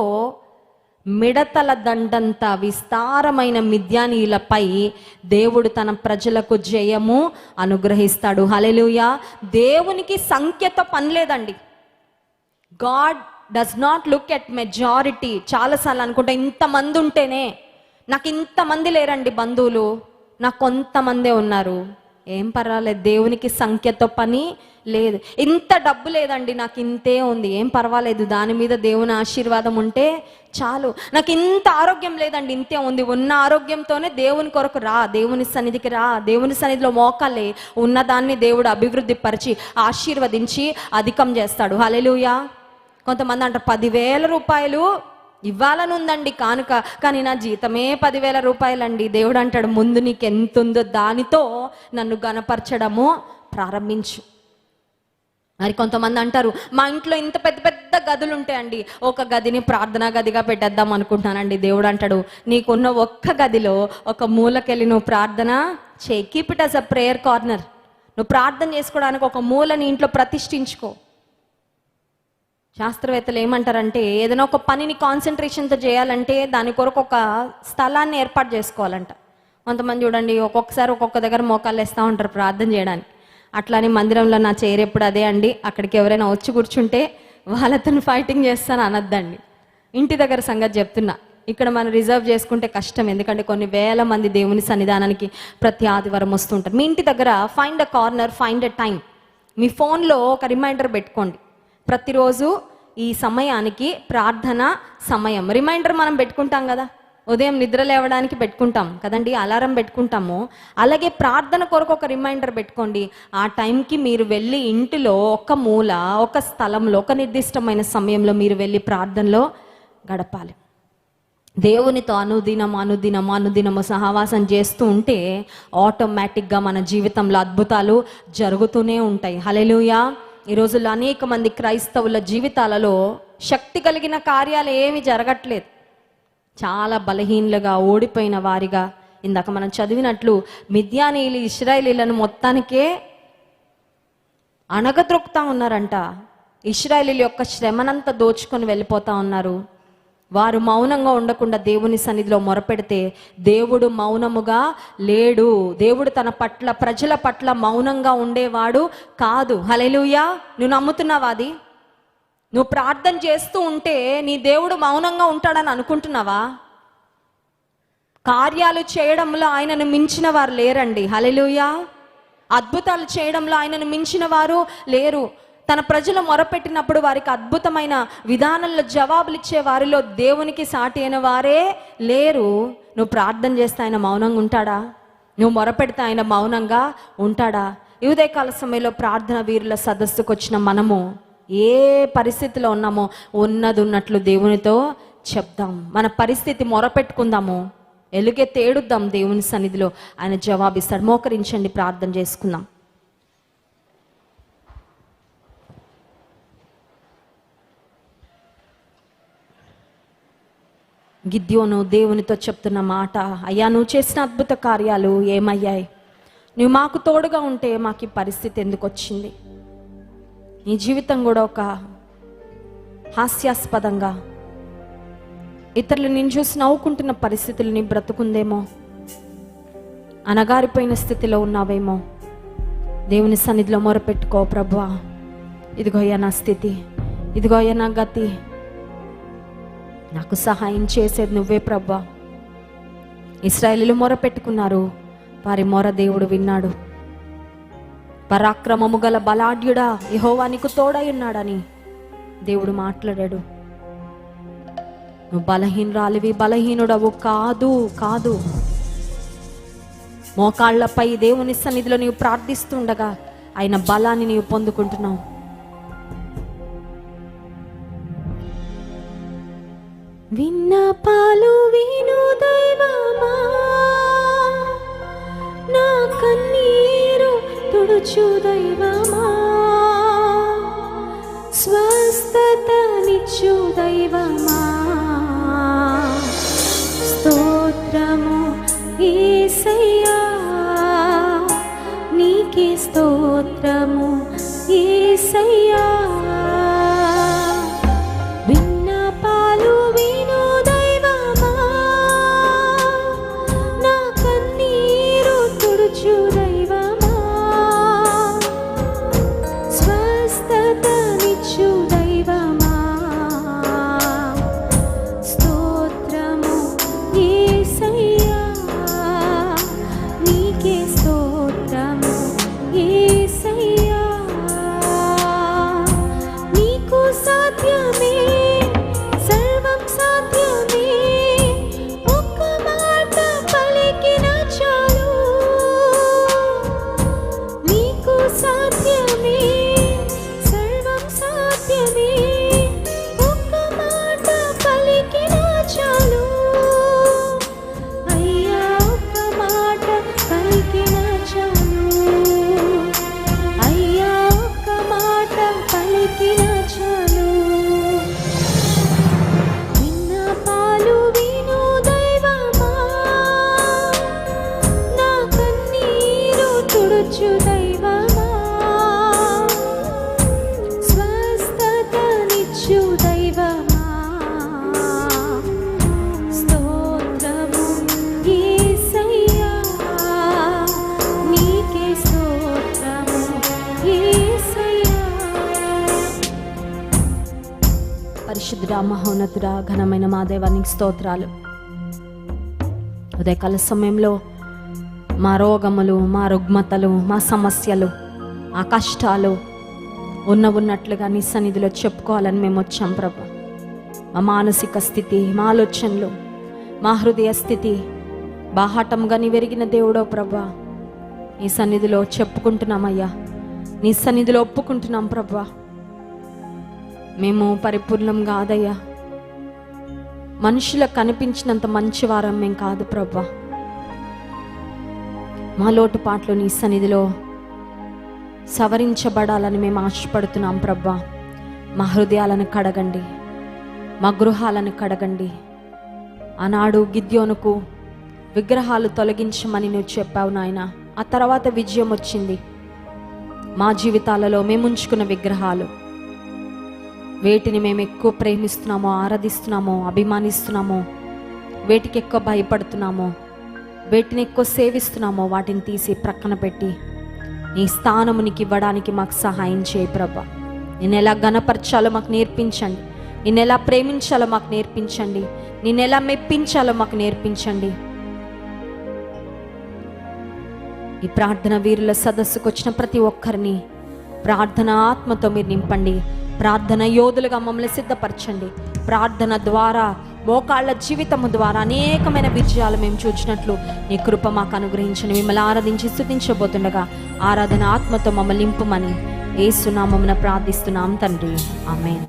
మిడతల దండంత విస్తారమైన మిద్యానీయులపై దేవుడు తన ప్రజలకు జయము అనుగ్రహిస్తాడు. హల్లెలూయా. దేవునికి సంఖ్యతో పని లేదండి. God does not look at majority. చాలాసార్లు అనుకుంటా, ఇంతమంది ఉంటేనే, నాకు ఇంతమంది లేరండి బంధువులు, నాకు కొంతమందే ఉన్నారు, ఏం పర్వాలేదు, దేవునికి సంఖ్యతో పని లేదు. ఇంత డబ్బు లేదండి, నాకు ఇంతే ఉంది, ఏం పర్వాలేదు, దాని మీద దేవుని ఆశీర్వాదం ఉంటే చాలు. నాకు ఇంత ఆరోగ్యం లేదండి, ఇంతే ఉంది, ఉన్న ఆరోగ్యంతోనే దేవుని కొరకు రా, దేవుని సన్నిధికి రా, దేవుని సన్నిధిలో మోకాలే, ఉన్నదాన్ని దేవుడు అభివృద్ధి పరిచి ఆశీర్వదించి అధికం చేస్తాడు. హల్లెలూయా. కొంతమంది అంటారు, 10,000 రూపాయలు ఇవ్వాలని ఉందండి కానుక, కానీ నా జీతమే 10,000 రూపాయలండి. దేవుడు అంటాడు, ముందు నీకు ఎంత ఉందో దానితో నన్ను గణపరచడము ప్రారంభించు. మరి కొంతమంది అంటారు, మా ఇంట్లో ఇంత పెద్ద పెద్ద గదులు ఉంటాయండి, ఒక గదిని ప్రార్థనా గదిగా పెట్టేద్దాం అనుకుంటున్నానండి. దేవుడు అంటాడు, నీకున్న ఒక్క గదిలో ఒక మూలకెళ్ళి నువ్వు ప్రార్థన చేయి. Keep it as a prayer corner. నువ్వు ప్రార్థన చేసుకోవడానికి ఒక మూలని ఇంట్లో ప్రతిష్ఠించుకో. శాస్త్రవేత్తలు ఏమంటారంటే, ఏదైనా ఒక పనిని కాన్సన్ట్రేషన్తో చేయాలంటే దాని కొరకు ఒక స్థలాన్ని ఏర్పాటు చేసుకోవాలంట. కొంతమంది చూడండి, ఒక్కొక్కసారి ఒక్కొక్క దగ్గర మోకాళ్ళు వేస్తూ ఉంటారు ప్రార్థన చేయడానికి. అట్లానే మందిరంలో నా చైర్ ఎప్పుడు అదే అండి, అక్కడికి ఎవరైనా వచ్చి కూర్చుంటే వాళ్ళతో ఫైటింగ్ చేస్తాను అనొద్దండి. ఇంటి దగ్గర సంగతి చెప్తున్నా. ఇక్కడ మనం రిజర్వ్ చేసుకుంటే కష్టం, ఎందుకంటే కొన్ని వేల మంది దేవుని సన్నిధానానికి ప్రతి ఆదివారం వస్తుంటారు. మీ ఇంటి దగ్గర find a corner, find a time. మీ ఫోన్లో ఒక రిమైండర్ పెట్టుకోండి. ప్రతిరోజు ఈ సమయానికి ప్రార్థన సమయం రిమైండర్ మనం పెట్టుకుంటాం కదా, ఉదయం నిద్ర లేవడానికి పెట్టుకుంటాం కదండి, అలారం పెట్టుకుంటాము. అలాగే ప్రార్థన కొరకు ఒక రిమైండర్ పెట్టుకోండి. ఆ టైంకి మీరు వెళ్ళి ఇంటిలో ఒక మూల, ఒక స్థలంలో, ఒక నిర్దిష్టమైన సమయంలో మీరు వెళ్ళి ప్రార్థనలో గడపాలి. దేవునితో అనుదినము సహవాసం చేస్తూ ఉంటే ఆటోమేటిక్గా మన జీవితంలో అద్భుతాలు జరుగుతూనే ఉంటాయి. హల్లెలూయా. ఈ రోజుల్లో అనేక మంది క్రైస్తవుల జీవితాలలో శక్తి కలిగిన కార్యాలు ఏమీ జరగట్లేదు. చాలా బలహీనులుగా, ఓడిపోయిన వారిగా, ఇందాక మనం చదివినట్లు మిద్యానీయులు ఇశ్రాయేలీలను మొత్తానికే అణగద్రొక్కుతా ఉన్నారంట. ఇశ్రాయేలీల యొక్క శ్రమనంతా దోచుకొని వెళ్ళిపోతా ఉన్నారు. వారు మౌనంగా ఉండకుండా దేవుని సన్నిధిలో మొరపెడితే దేవుడు మౌనముగా లేడు. దేవుడు తన పట్ల, ప్రజల పట్ల మౌనంగా ఉండేవాడు కాదు. హల్లెలూయా. నువ్వు నమ్ముతున్నావా అది? నువ్వు ప్రార్థన చేస్తూ ఉంటే నీ దేవుడు మౌనంగా ఉంటాడని అనుకుంటున్నావా? కార్యాలు చేయడంలో ఆయనను మించిన వారు లేరండి. హల్లెలూయా. అద్భుతాలు చేయడంలో ఆయనను మించిన వారు లేరు. తన ప్రజలు మొరపెట్టినప్పుడు వారికి అద్భుతమైన విధానంలో జవాబులు ఇచ్చే వారిలో దేవునికి సాటి అయిన వారే లేరు. నువ్వు ప్రార్థన చేస్తే ఆయన మౌనంగా ఉంటాడా? నువ్వు మొరపెడితే ఆయన మౌనంగా ఉంటాడా? ఈ ఉదయకాల సమయంలో ప్రార్థన వీరుల సదస్సుకు వచ్చిన మనము ఏ పరిస్థితిలో ఉన్నామో ఉన్నది ఉన్నట్లు దేవునితో చెప్దాం. మన పరిస్థితి మొరపెట్టుకుందాము, ఎలుగెత్తి ఏడుద్దాం దేవుని సన్నిధిలో, ఆయన జవాబిస్తాడు. మోకరించండి, ప్రార్థన చేసుకుందాం. గిద్యోను దేవునితో చెప్తున్న మాట, అయ్యా నువ్వు చేసిన అద్భుత కార్యాలు ఏమయ్యాయి? నువ్వు మాకు తోడుగా ఉంటే మాకు ఈ పరిస్థితి ఎందుకు వచ్చింది? నీ జీవితం కూడా ఒక హాస్యాస్పదంగా, ఇతరులు నేను చూసి నవ్వుకుంటున్న పరిస్థితులు నీ బ్రతుకుందేమో, అనగారిపోయిన స్థితిలో ఉన్నావేమో. దేవుని సన్నిధిలో మొరపెట్టుకో. ప్రభువా, ఇదిగో అయ్యా నా స్థితి, ఇదిగో అయ్యా నా గతి, నాకు సహాయం చేసేది నువ్వే ప్రభువా. ఇశ్రాయేలీయులు మొరపెట్టుకున్నారు, వారి మొర దేవుడు విన్నాడు. పరాక్రమము గల బలాఢ్యుడా, యెహోవా నీకు తోడై ఉన్నాడని దేవుడు మాట్లాడాడు. నువ్వు బలహీనురాలివి, బలహీనుడవు కాదు కాదు. మోకాళ్లపై దేవుని సన్నిధిలో నీవు ప్రార్థిస్తుండగా ఆయన బలాన్ని నీవు పొందుకుంటున్నావు. విన్నపాలు విను దైవమా, నా కన్నీరు తుడుచు దైవమా, స్వస్థతనిచ్చు దైవమా, స్తోత్రము యేసయ్యా, నీకే స్తోత్రము యేసయ్యా. పరిశుద్ధుడా, మహోన్నతుడా, ఘనమైన మా దేవానికి స్తోత్రాలు. ఉదయకాల సమయంలో మా రోగములు, మా రుగ్మతలు, మా సమస్యలు, ఆ కష్టాలు ఉన్నట్లుగా నీ సన్నిధిలో చెప్పుకోవాలని మేము వచ్చాం ప్రభా. మా మానసిక స్థితి, మా ఆలోచనలు, మా హృదయ స్థితి బాహాటంగా నీ వెరిగిన దేవుడో ప్రభా, నీ సన్నిధిలో చెప్పుకుంటున్నామయ్యా, నీ సన్నిధిలో ఒప్పుకుంటున్నాం ప్రభా. మేము పరిపూర్ణం కాదయ్యా, మనుషులకు కనిపించినంత మంచివారం మేము కాదు ప్రభా. మా లోటుపాట్లు నీ సన్నిధిలో సవరించబడాలని మేము ఆశపడుతున్నాం ప్రభా. మా హృదయాలను కడగండి, మా గృహాలను కడగండి. ఆనాడు గిద్యోనుకు విగ్రహాలు తొలగించమని నువ్వు చెప్పావు నాయన. ఆ తర్వాత విజయం వచ్చింది. మా జీవితాలలో మేము ఉంచుకున్న విగ్రహాలు, వేటిని మేము ఎక్కువ ప్రేమిస్తున్నామో, ఆరాధిస్తున్నామో, అభిమానిస్తున్నామో, వేటికి ఎక్కువ భయపడుతున్నామో, వేటిని ఎక్కువ సేవిస్తున్నామో వాటిని తీసి ప్రక్కన పెట్టి నీ స్థానము నీకు ఇవ్వడానికి మాకు సహాయం చేయి ప్రభా. నేను ఎలా ఘనపరచాలో మాకు నేర్పించండి, నేను ఎలా ప్రేమించాలో మాకు నేర్పించండి, నేను ఎలా మెప్పించాలో మాకు నేర్పించండి. ఈ ప్రార్థన వీరుల సదస్సుకు వచ్చిన ప్రతి ఒక్కరిని ప్రార్థన ఆత్మతో మీరు నింపండి. ప్రార్థన యోధులుగా మమ్మల్ని సిద్ధపరచండి. ప్రార్థన ద్వారా, మోకాళ్ళ జీవితము ద్వారా అనేకమైన విజయాలు మేము చూచినట్లు నీ కృప మాకు అనుగ్రహించండి. మిమ్మల్ని ఆరాధించి స్తుతించబోతుండగా ఆరాధన ఆత్మతో మమ్మల్ని నింపుమని యేసు నామమున ప్రార్థిస్తున్నాం తండ్రి, ఆమేన్.